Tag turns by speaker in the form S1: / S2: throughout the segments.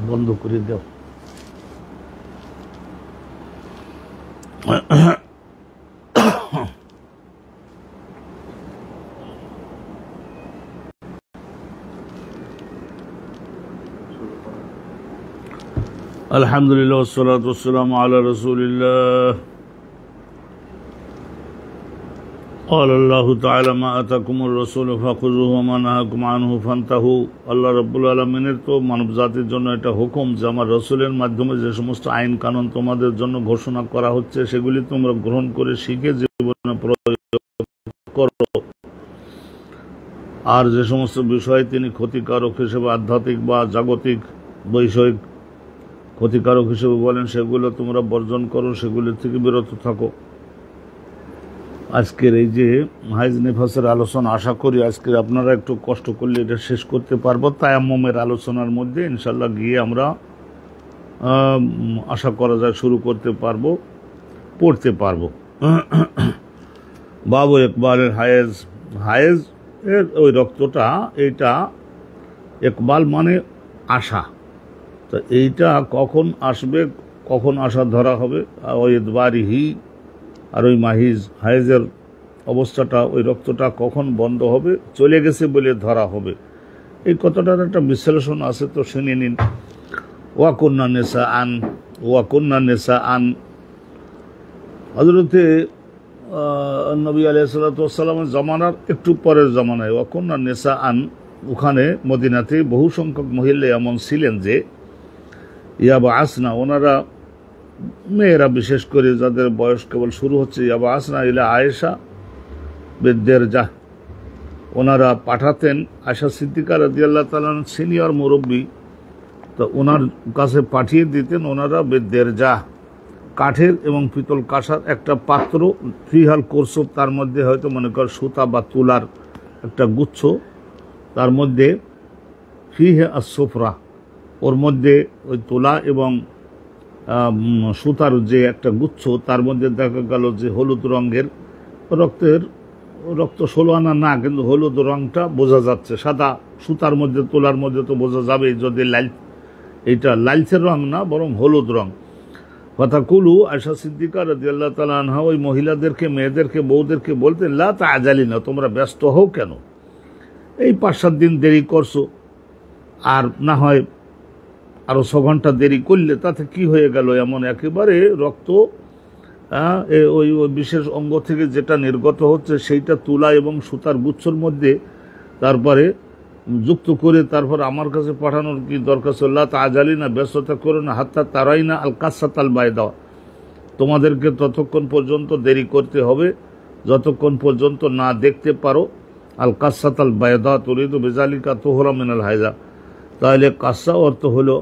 S1: বন্ধ করে দাও। আলহামদুলিল্লাহ ওয়াসসালাতু ওয়াসসালামু আলা রাসূলিল্লাহ। قال الله تعالى ما آتاكم الرسول فخذوه وما نهاكم عنه فانتهوا। আল্লাহ রাব্বুল আলামিনের তো মানব জাতির জন্য এটা হুকুম যে আমার রাসূলের মাধ্যমে যে সমস্ত আইন কানুন তোমাদের জন্য ঘোষণা করা হচ্ছে সেগুলি তোমরা গ্রহণ করে শিখে জীবনে প্রয়োগ করো। আর যে সমস্ত বিষয়ে তিনি ক্ষতিকারক হিসেবে আধ্যাত্মিক বা জাগতিক বৈষয়িক ক্ষতিকারক হিসেবে বলেন সেগুলো তোমরা বর্জন করো, সেগুলি থেকে বিরত থাকো। আজকের এই যে হাইজ নিফাসের আলোচনা, আশা করি আজকে আপনারা একটু কষ্ট করলে এটা শেষ করতে পারবো। তায়াম্মুমের আলোচনার মধ্যে ইনশাল্লাহ গিয়ে আমরা আশা করা যায় শুরু করতে পারবো, পড়তে পারবো। বাবু ইকবালের হায়েজ, হায়েজ এর ওই রক্তটা, এইটা ইকবাল মানে আশা, তো এইটা কখন আসবে, কখন আশা ধরা হবে, ওই ইদবারিহি আর ওই মাহিজ হায়েজের অবস্থাটা, ওই রক্তটা কখন বন্ধ হবে, চলে গেছে বলে ধরা হবে, এই কথাটার একটা বিশ্লেষণ আছে, তো শুনে নিন। ওয়াকুন্না নেশা আন, ওয়াকুন্না নেশা আন, হযরতে নবী আলাইহিস সালাতু ওয়াস সালামের জমানার একটু পরের জমানায় ওয়াকুন্না নেশা আন, ওখানে মদিনাতে বহু সংখ্যক মহিলা এমন ছিলেন যে ইয়াবা আসনা, ওনারা মেয়েরা বিশেষ করে যাদের বয়স কেবল শুরু হচ্ছে, ইয়াবা আসনা ইলা আয়েশা বেদেরজা, ওনারা পাঠাতেন আয়েশা সিদ্দিকা রাদিয়াল্লাহু তাআলা সিনিয়র মুরব্বী, তো ওনার কাছে পাঠিয়ে দিতেন ওনারা বেদেরজা, কাঠের এবং পিতল কাঁসার একটা পাত্র, ফিহাল কোরসব, তার মধ্যে হয়তো মনে কর সুতা বা তুলার একটা গুচ্ছ, তার মধ্যে ফিহে আসফরা, ওর মধ্যে ওই তুলা এবং সুতার যে একটা গুচ্ছ, তার মধ্যে দেখা গেল যে হলুদ রঙের রক্ত 16 আনা না, কিন্তু হলুদ রঙটা বোঝা যাচ্ছে, সাদা সুতার মধ্যে তুলার মধ্যে তো বোঝা যাবে যদি এইটা লালচের রং না বরং হলুদ রং। ফাতাকুলু, আয়েশা সিদ্দিকা রাদিয়াল্লাহু তাআলা আনহা ওই মহিলাদেরকে, মেয়েদেরকে, বউদেরকে বলতেন, লা তাআজালিনা, তোমরা ব্যস্ত হও কেন, এই 5-7 দিন দেরি করছো, আর না হয় আরো 6 ঘন্টা দেরি করলে তাতে কি হয়ে গেল, এমন একেবারে রক্ত ওই বিশেষ অঙ্গ থেকে যেটা নির্গত হচ্ছে সেইটা তুলা এবং সুতার গুচ্ছর মধ্যে তারপরে যুক্ত করে তারপর আমার কাছে পাঠানোর কি দরকার ছিল, লা তাআজালিনা, ব্যস্ততা করো না, হাত্তা তারাইনা আল কাসাতাল বাইদা, তোমাদেরকে ততক্ষণ পর্যন্ত দেরি করতে হবে যতক্ষণ পর্যন্ত না দেখতে পারো আল কাসাতাল বাইদা তুরিদু বিজালিকা তুহরা মিনাল হায়জা। তাহলে কাসা অর্থ হলো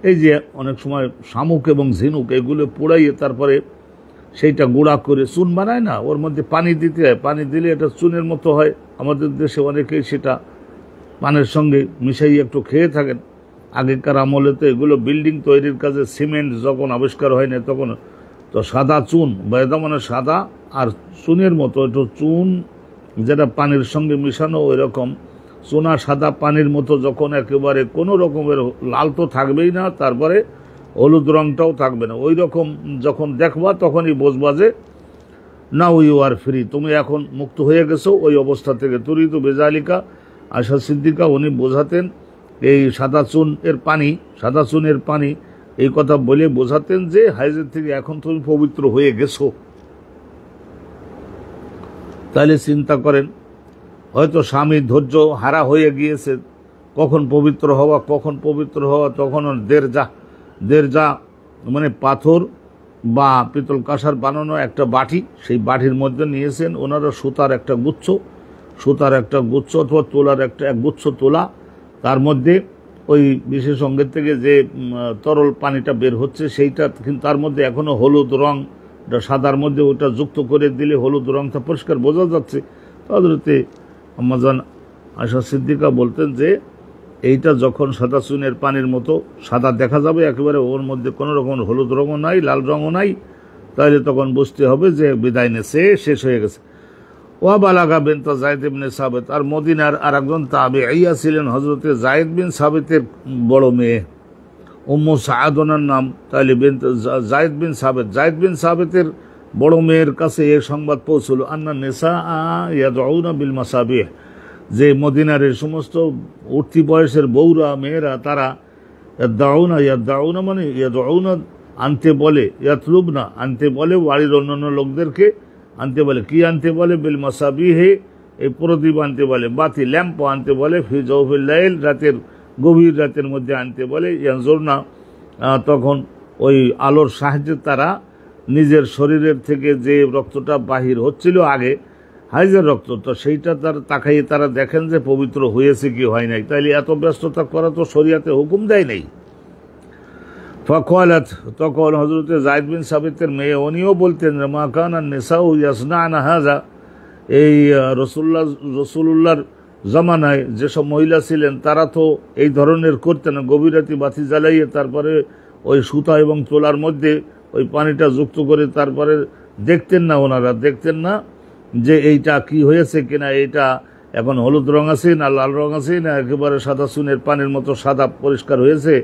S1: এই যে অনেক সময় শামুক এবং ঝিনুক এগুলো পোড়াইয়ে তারপরে সেইটা গুঁড়া করে চুন বানায় না, ওর মধ্যে পানি দিতে হয়, পানি দিলে এটা চুনের মতো হয়। আমাদের দেশে অনেকেই সেটা পানের সঙ্গে মিশাই একটু খেয়ে থাকেন। আগেকার আমলে তো এগুলো বিল্ডিং তৈরির কাজে, সিমেন্ট যখন আবিষ্কার হয় না তখন তো সাদা চুন, বেদা মানে সাদা আর চুনের মতো, একটু চুন যেটা পানির সঙ্গে মিশানো, ওই রকম সোনা সাদা পানির মতো যখন একেবারে কোনো রকমের লাল তো থাকবেই না, তারপরে হলুদ রংটাও থাকবে না, ওই রকম যখন দেখবা তখনই বুঝবা যে নাও ইউ আর ফ্রি, তুমি এখন মুক্ত হয়ে গেছো ওই অবস্থা থেকে। তুরিদু বিজালিকা, আয়েশা সিদ্দিকা উনি বোঝাতেন এই সাদা চুনের পানি এই কথা বলে বোঝাতেন যে হাইজের থেকে এখন তুমি পবিত্র হয়ে গেছো। তাহলে চিন্তা করেন, হয়তো স্বামী ধৈর্য হারা হয়ে গিয়েছে, কখন পবিত্র হওয়া, তখন দেরজা মানে পাথর বা পিতল কাঁসার বানানো একটা বাটি, সেই বাটির মধ্যে নিয়েছেন ওনারা সুতার একটা গুচ্ছ অথবা তোলার একটা গুচ্ছ তোলা, তার মধ্যে ওই বিশেষ অঙ্গের থেকে যে তরল পানিটা বের হচ্ছে সেইটা, কিন্তু তার মধ্যে এখনো হলুদ রং, সাদার মধ্যে ওটা যুক্ত করে দিলে হলুদ রংটা পরিষ্কার বোঝা যাচ্ছে। হযরতে আম্মাজান আয়েশা সিদ্দিকা বলতেন যে এইটা যখন সাদা চুনের পানির মতো সাদা দেখা যাবে, একেবারে ওর মধ্যে কোনো রকম হলুদ রঙও নাই, লাল রঙও নাই, তাহলে তখন বুঝতে হবে যে বিদায় নেছে, শেষ হয়ে গেছে। ওয়া বালাগা বিনত যায়েদ ইবনে সাবিত, আর মদিনার আর একজন তাবেঈয়া ছিলেন হযরতে যায়েদ বিন সাবিতের বড় মেয়ে, উম্মু সাআদ ওনার নাম, তাহলে জায়েদ বিন সাবেত, জায়েদ বিন সাবেতের বড় মেয়ের কাছে এই সংবাদ পৌঁছলো, আন্না নিসা ইয়াদউনা বিল মাসাবিহ, যে মদিনার এই সমস্ত উঠতি বয়সের বউরা মেয়েরা তারা ইয়াদউনা মানে ইয়াদউনা আনতে বলে, ইয়াতলুবনা আনতে বলে, বাড়ির অন্যান্য লোকদেরকে আনতে বলে। কি আনতে বলে? বিল মাসাবিহে, এই প্রদীপ আনতে বলে, বাতি ল্যাম্প আনতে বলে, ফি জওফিল লাইল, রাতের গভীর রাতের মধ্যে আনতে বলে। ইয়ানজুরনা, তখন ওই আলোর সাহায্যে তারা নিজের শরীরের থেকে যে রক্তটা বাহির হচ্ছিল আগে, হাইজের রক্ত, তো সেইটা তাকাইয়ে তারা দেখেন যে পবিত্র হয়েছে কি হয় নাই। তাইলে এত ব্যস্ততা করা তো শরিয়াতে হুকুম দেয় নাই। ফাকালাত, তখন হযরতে যায়েদ বিন সাবিতের মেয়ে উনিও বলতেন যে মা কানা নিসাউ ইয়াসনানা হাযা, এই রসুল্লাহর জামানায় যেসব মহিলা ছিলেন তারা তো এই ধরনের করতেন না, গভীর রাতে বাতি জ্বালাইয়ে তারপরে ওই সুতা এবং তোলার মধ্যে ওই পানিটা যুক্ত করে তারপরে দেখতেন না, ওনারা দেখতেন না যে এইটা কি হয়েছে কিনা, এইটা এখন হলুদ রং আছে না লাল রং আছে না একেবারে সাদা সুনের পানির মতো সাদা পরিষ্কার হয়েছে।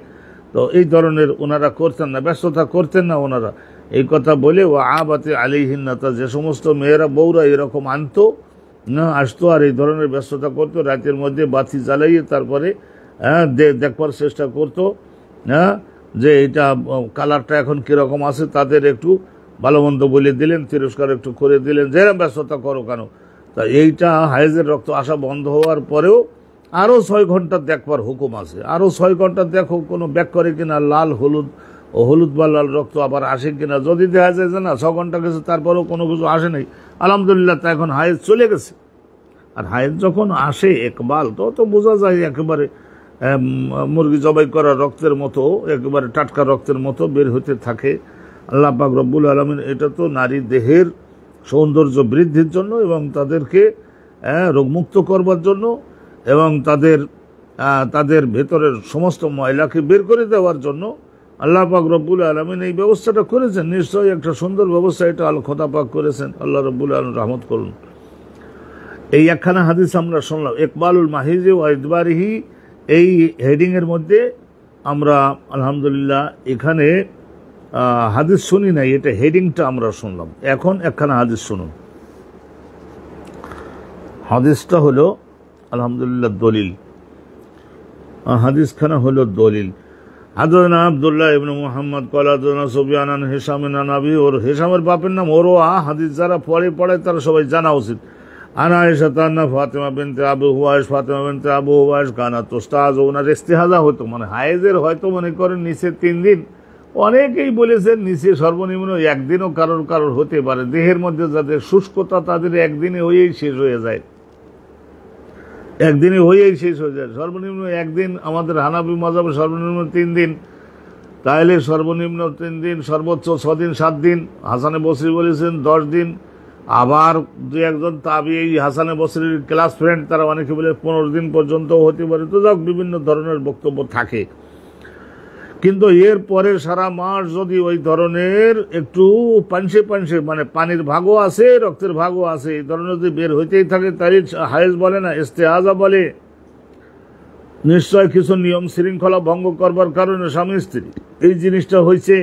S1: তো এই ধরনের ওনারা করতেন না, ব্যস্ততা করতেন না ওনারা। এই কথা বলে ও আবাতে আলাইহিন্না, তা যে সমস্ত মেয়েরা বউরা এরকম আনতো না আসতো আর এই ধরনের ব্যস্ততা করতো, রাতের মধ্যে বাতি জ্বালাইয়ে তারপরে দেখবার চেষ্টা করতো যে এটা কালারটা এখন কিরকম আছে, তাদের একটু ভালো মন্দ বলে দিলেন, তিরস্কার একটু করে দিলেন, যেরকম ব্যস্ততা করো কেন। তা এইটা হায়েজের রক্ত আসা বন্ধ হওয়ার পরেও আরও 6 ঘন্টা দেখবার হুকুম আছে, আরও 6 ঘন্টা দেখো কোনো ব্যাক করে কিনা, লাল হলুদ ও হলুদ বা লাল রক্ত আবার আসে কিনা। যদি দেখা যায় যে না 6 ঘন্টা গেছে তারপরেও কোনো কিছু আসে নাই, আলহামদুলিল্লাহ, তা এখন হায়েজ চলে গেছে। আর হায়েজ যখন আসে একবাল, তো বোঝা যায় একেবারে মুরগি জবাই করা রক্তের মতো, একেবারে টাটকা রক্তের মতো বের হতে থাকে। আল্লাহ পাক রব্বুল আলামিন এটা তো নারী দেহের সৌন্দর্য বৃদ্ধির জন্য এবং তাদেরকে রোগমুক্ত করবার জন্য এবং তাদের ভেতরের সমস্ত ময়লাকে বের করে দেওয়ার জন্য আল্লাহ পাক রব্বুল আলামিন এই ব্যবস্থাটা করেছেন। নিশ্চয়ই একটা সুন্দর ব্যবস্থা এটা আল খোদা পাক করেছেন, আল্লাহ রব্বুল আলামিন রহমত করুন। এই একখানা হাদিস আমরা শুনলাম, ইকবালুল মাহিজি ওয়া ইদবারিহি, এই হেডিংয়ের মধ্যে আমরা আলহামদুলিল্লাহ এখানে হাদিস শুনি নাই, এটা হেডিংটা আমরা শুনলাম। এখন একখানা হাদিস শুনুন। হাদিসটা হলো আলহামদুলিল্লাহ দলিল, হাদিসখানা হলো দলিল। হাদানা আব্দুল্লাহ ইবনে মুহাম্মদ ক্বালা হাদানা সুফয়ান আন হিশাম আন আবি, ওর হিশামের বাপের নাম ওরওয়া, হাদিস যারা পড়ে তারা সবাই জানা উচিত। আনা আয়েশা তান্না ফাতেমা বিনতে আবু হুয়াইশ, ফাতেমা বিনতে আবু হুয়াইশ কানা তুস্তাজ, ওনার ইস্তেহাজা হতো, মানে হায়েজের হয়তো মনে করেন নিচে 3 দিন, অনেকেই বলেছেন নিচে সর্বনিম্ন 1 দিনও কারোর হতে পারে। দেহের মধ্যে যাদের শুষ্কতা তাদের 1 দিনে হয়েই শেষ হয়ে যায়, 1 দিনে হয়েই শেষ হয়ে যায়। সর্বনিম্ন 1 দিন, আমাদের হানাফি মাযহাবে সর্বনিম্ন 3 দিন, তাহলে সর্বনিম্ন 3 দিন, সর্বোচ্চ 6 দিন 7 দিন। হাসানে বসরি বলেছেন 10 দিন, আবার 2-1 তাবিঈ হাসানে বসরির ক্লাস ফ্রেন্ড তারা অনেকে বলে 15 দিন পর্যন্ত হতে পারে। তো যাক, বিভিন্ন ধরনের বক্তব্য থাকে। কিন্তু এর পরে সারা মাস যদি ওই ধরনের একটু পানসে মানে পানির ভাগও আছে রক্তের ভাগও আছে, এই ধরনের যদি বের হইতেই থাকে তাহলে হায়েজ বলে না, ইস্তেহাজা বলে। নিশ্চয় কিছু নিয়ম শৃঙ্খলা ভঙ্গ করবার কারণে স্বামী স্ত্রী এই জিনিসটা হয়েছে।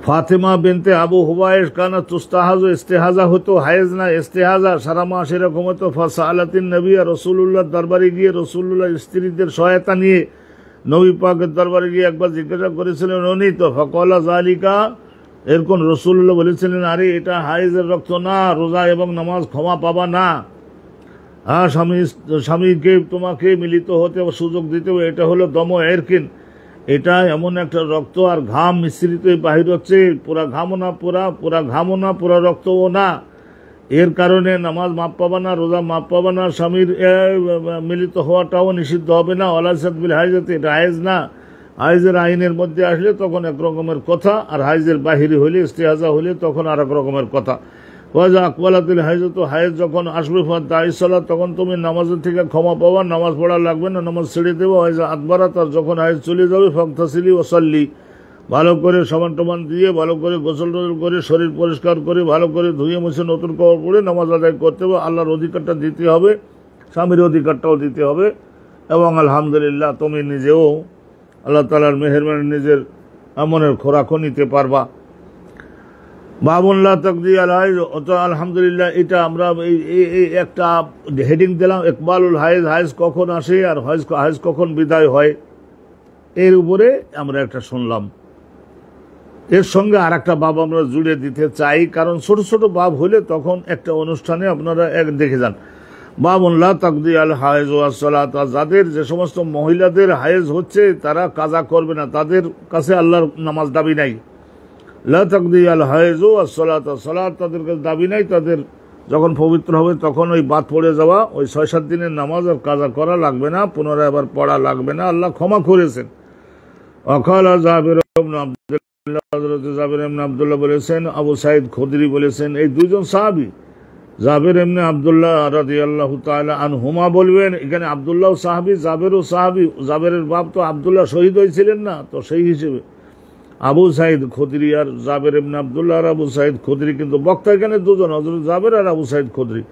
S1: ফাতেমা বিনতে আবু হুবাইশ কানা তুস্তাহাজ, ইস্তেহাজা হতো, হায়েজ না ইস্তেহাজা, সারা মাস এরকম হতো। ফাসালাতিন নবী, রসুল্লাহর দরবারে গিয়ে রসুল্লাহ স্ত্রীদের সহায়তা নিয়ে নবী পাকের দরবারে গিয়ে একবার জিজ্ঞাসা করেছিলেন উনি, তো ফাকালা যালিকা, এরকম রসুল্লাহ বলেছিলেন আরে এটা হায়েজের রক্ত না, রোজা এবং নামাজ ক্ষমা পাবা না, স্বামীকে তোমাকে মিলিত হতে সুযোগ দিতে হবে, এটা হলো দম এরকিন, এটা এমন একটা রক্ত আর ঘাম মিশ্রিত বাহির হচ্ছে, পুরা ঘামও না, পুরা ঘামও না, পুরা রক্তও না, এর কারণে নামাজ মাপ পাবা না, রোজা মাপ পাবা না, স্বামীর মিলিত হওয়াটাও নিষিদ্ধ হবে না। ওয়ালাইসাত বিল হাইজাতি, এটা হায়েজ না। হায়েজের আইনের মধ্যে আসলে তখন এক রকমের কথা, আর হায়েজের বাহিরে হলে ইস্তেহাজা হলে তখন আর এক রকমের কথা। ওয়াজা আকবালাতুল হাইজাতু, হায়েজ যখন আসবে ফাদাইসালাত, তখন তুমি নামাজের থেকে ক্ষমা পাবা, নামাজ পড়া লাগবে না, নামাজ ছেড়ে দেবো। ওয়াজা আদবারাত, আর যখন হায়েজ চলে যাবে ফাগতাসিলি ওয়াসাল্লি, ভালো করে সমান দিয়ে ভালো করে গোসল টোসল করে শরীর পরিষ্কার করে ভালো করে ধুয়ে মুছে নতুন কাপড় পরে নামাজ আদায় করতে হবে। আল্লাহর অধিকারটা দিতে হবে, স্বামীর অধিকারটাও দিতে হবে, এবং আলহামদুলিল্লাহ তুমি নিজেও আল্লাহ তাআলার মেহেরবানি নিজের মনের খোরাকও নিতে পারবা। বাবুল্লাহ তাকদি আল হাইজ, আলহামদুলিল্লাহ এটা আমরা এই একটা হেডিং দিলাম, ইকবালুল হাইজ, হাইজ কখন আসে আর হাইজ কখন বিদায় হয়, এর উপরে আমরা একটা শুনলাম। এর সঙ্গে আর একটা বাব আমরা জুড়ে দিতে চাই, কারণ ছোট ছোট বাব হলে তখন একটা অনুষ্ঠানে আপনারা দেখে যান। বাবুল্লাহ তাকদি আল হাইজ ওয়াস সালাত, যাদের যে সমস্ত মহিলাদের হাইজ হচ্ছে তারা কাজা করবে না, তাদের কাছে আল্লাহর নামাজ দাবি নাই। লা তাকদি আল হাইজ ওয়াস সালাত, সালাত তাদের কাছে দাবি নাই, তাদের যখন পবিত্র হবে তখন ওই বাদ পড়ে যাওয়া ওই 6-7 দিনের নামাজ আর কাজা করা লাগবে না, পুনরায় আবার পড়া লাগবে না, আল্লাহ ক্ষমা করেছেন। ওয়াকালা জাবির ইবনে আব্দুল্লাহ, হযরত জাবির ইবনে আব্দুল্লাহ বলেছেন, আবু সাঈদ খুদরি বলেছেন, এই দুইজন সাহাবী জাবির ইবনে আব্দুল্লাহ রাদিয়াল্লাহু তাআলা আনহুমা বলবেন, এখানে আব্দুল্লাহ সাহাবী, জাবিরও সাহাবী, জাবিরের বাপ তো আব্দুল্লাহ শহীদ হয়েছিলেন না, তো সেই হিসেবে আবু সাঈদ খুদরি আর জাবির ইবনে আব্দুল্লাহ আর আবু সাঈদ খুদরি, কিন্তু বক্তা এখানে দুজন, হযরত জাবির আর আবু সাঈদ খুদরি।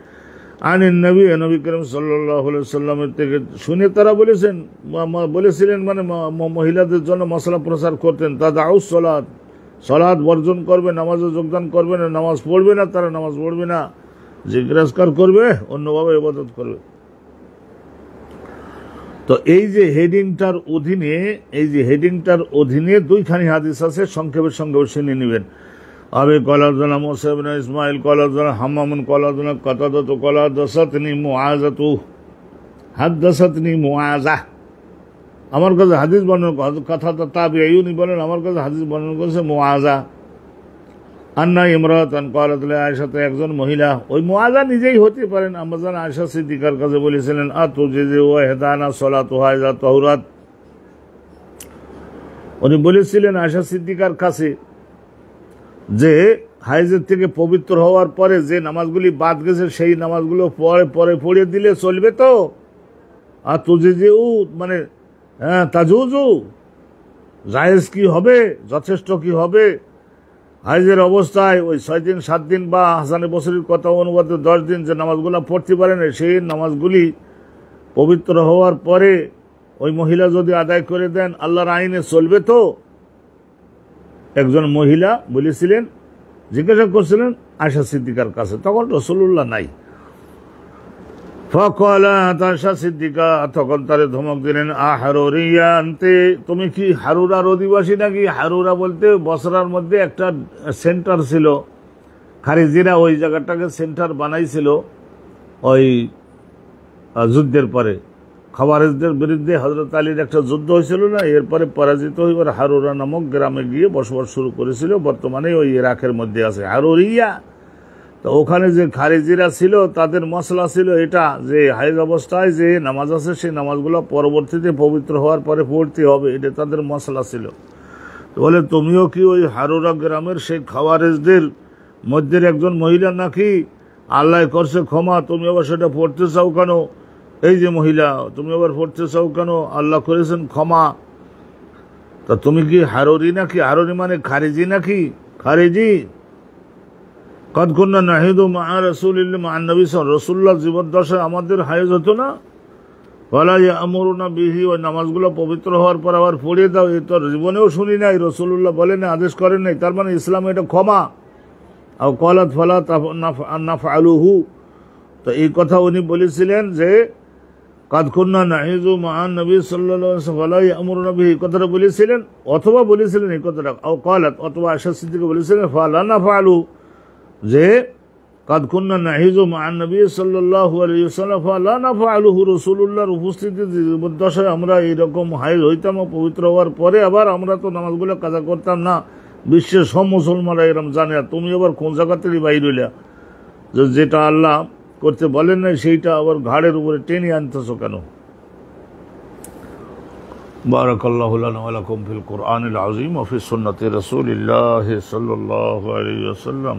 S1: আনিন নবী, নবী করিম সাল্লাল্লাহু আলাইহি সাল্লামের থেকে শুনে তারা বলেছিলেন, মানে মহিলাদের জন্য মাসলা প্রচার করতেন, তাদাউস সালাত, সালাত বর্জন করবে, নামাজে যোগদান করবে না, নামাজ পড়বে না, তারা নামাজ পড়বে না, জিজ্ঞাসা করবে, অন্যভাবে ইবাদত করবে। তো এই যে হেডিংটার অধীনে দুইখানি হাদিস আছে, সংক্ষেপে শুনে নেবেন। আবে কলাদনা মুসা ইবনে ইসমাইল কলাদনা হাম্মামুন কলাদনা কাতাদাতু কলাদাসাতনি মুআযাতু, হাদাসাতনি মুআযা, আমার কাছে হাদিস বর্ণনা, কথা তাবিঈউনি বলেন আমার কাছে হাদিস বর্ণনা করেছে মুআযা, আন্না ইমরাতান ক্বালাত লি আয়েশা, একজন মহিলা, ওই মুআযা নিজেই হতে পারেন, আম্মাজান আয়েশা সিদ্দিকার কাছে বলেছিলেন, আতুজিজি ওয়া ইহদানা সালাতুহা ইযা তাহুরাত, উনি বলেছিলেন আয়েশা সিদ্দিকার কাছে যে হাইজের থেকে পবিত্র হওয়ার পরে যে নামাজগুলি বাদ গেছে সেই নামাজগুলো পরে পড়িয়ে দিলে চলবে তো? আর তুজিজিউ মানে তাজুজু, জায়েজ কি হবে, যথেষ্ট কি হবে? হাইজের অবস্থায় ওই 6 দিন 7 দিন বা হাসানে বসরির কথা অনুবাদে 10 দিন যে নামাজগুলো পড়তে পারেন, সেই নামাজগুলি পবিত্র হওয়ার পরে ওই মহিলা যদি আদায় করে দেন আল্লাহর আইনে চলবে তো? একজন মহিলা বলেছিলেন, জিজ্ঞাসা করছিলেন আয়েশা সিদ্দিকার কাছে, তখন রাসূলুল্লাহ নাই। ফাকালাত আয়েশা সিদ্দিকা, তখন তারে ধমক দিলেন, আহরুরিয়া আনতে, তুমি কি হারুরার অধিবাসী নাকি? হারুরা বলতে বসরার মধ্যে একটা সেন্টার ছিল, খারিজিরা ওই জায়গাটাকে সেন্টার বানাইছিল ওই যুদ্ধের পরে, খাওয়ারিজদের বিরুদ্ধে হযরত আলীর একটা যুদ্ধ হয়েছিল না, এরপরে পরাজিত হইবার হারুরা নামক গ্রামে গিয়ে বসবাস শুরু করেছিল, বর্তমানে ওই ইরাকের মধ্যে আছে হারুরিয়া। তো ওখানে যে খারিজিরা ছিল তাদের মশলা ছিল এটা, যে হাইজ অবস্থায় যে নামাজ আছে সেই নামাজগুলো পরবর্তীতে পবিত্র হওয়ার পরে পড়তে হবে, এটা তাদের মশলা ছিল। তো বলে, তুমিও কি ওই হারুরা গ্রামের সেই খাওয়ারিজদের মধ্যে একজন মহিলা নাকি? আল্লাহ করছে ক্ষমা, তুমি আবার সেটা পড়তে চাও কেন? এই যে মহিলা, তুমি আবার পড়তে চাও কেন? আল্লাহ করেছেন ক্ষমা। তা তুমি কি হারুরি নাকি? হারুরি মানে খারিজি নাকি? খারিজি। কদ কুন্না নাহিদু মা রাসূলিল্লাহ মা নবী রাসূলুল্লাহ জীবদ্দশায় আমাদের হায়েজ হতো না, ওয়ালা ইয়ামুরুনা বিহি, ওই নামাজগুলো পবিত্র হওয়ার পর আবার পড়িয়ে দাও, এই তো জীবনেও শুনি নাই, রাসূলুল্লাহ বলেন না, আদেশ করেন নাই, তার মানে ইসলাম এটা ক্ষমা। আও ক্বালাত ফালা নাফআলুহু, তো এই কথা উনি বলেছিলেন যে কাদ কুন্না নাহিজু মা নবী সাল্লাল্লাহু আলাইহি ওয়াসাল্লাম ওয়ালা ইয়ামুরুনা বিহি, কথাটা বলেছিলেন, অথবা বলেছিলেন এই কথাটা, আও ক্বালাত, অথবা আয়েশা সিদ্দিকা বলেছিলেন ফালা নাফআলু, যে কাদ কুন্না নাহিজু মা নবী সাল্লাল্লাহু আলাইহি ওয়াসাল্লাম ফালা নাফআলুহু, রাসূলুল্লাহর উপস্থিতিতে জীবদ্দশায় আমরা এইরকম হায়েজ হইতাম, পবিত্র হওয়ার পরে আবার আমরা তো নামাজগুলো কাজা করতাম না, বিশ্বের সব মুসলমানরা এরকম জানে। তুমি আবার কোন জায়গা থেকে বাইর হইলা, যেটা আল্লাহ করতে বলেন না সেইটা আবার ঘাড়ের উপরে টেনে আনতেছো কেন? বারাকাল্লাহু লানা ওয়া লাকুম ফিল কুরআনিল আযীম ওয়া ফিস সুন্নতি রাসূলিল্লাহ সাল্লাল্লাহু আলাইহি ওয়াসাল্লাম।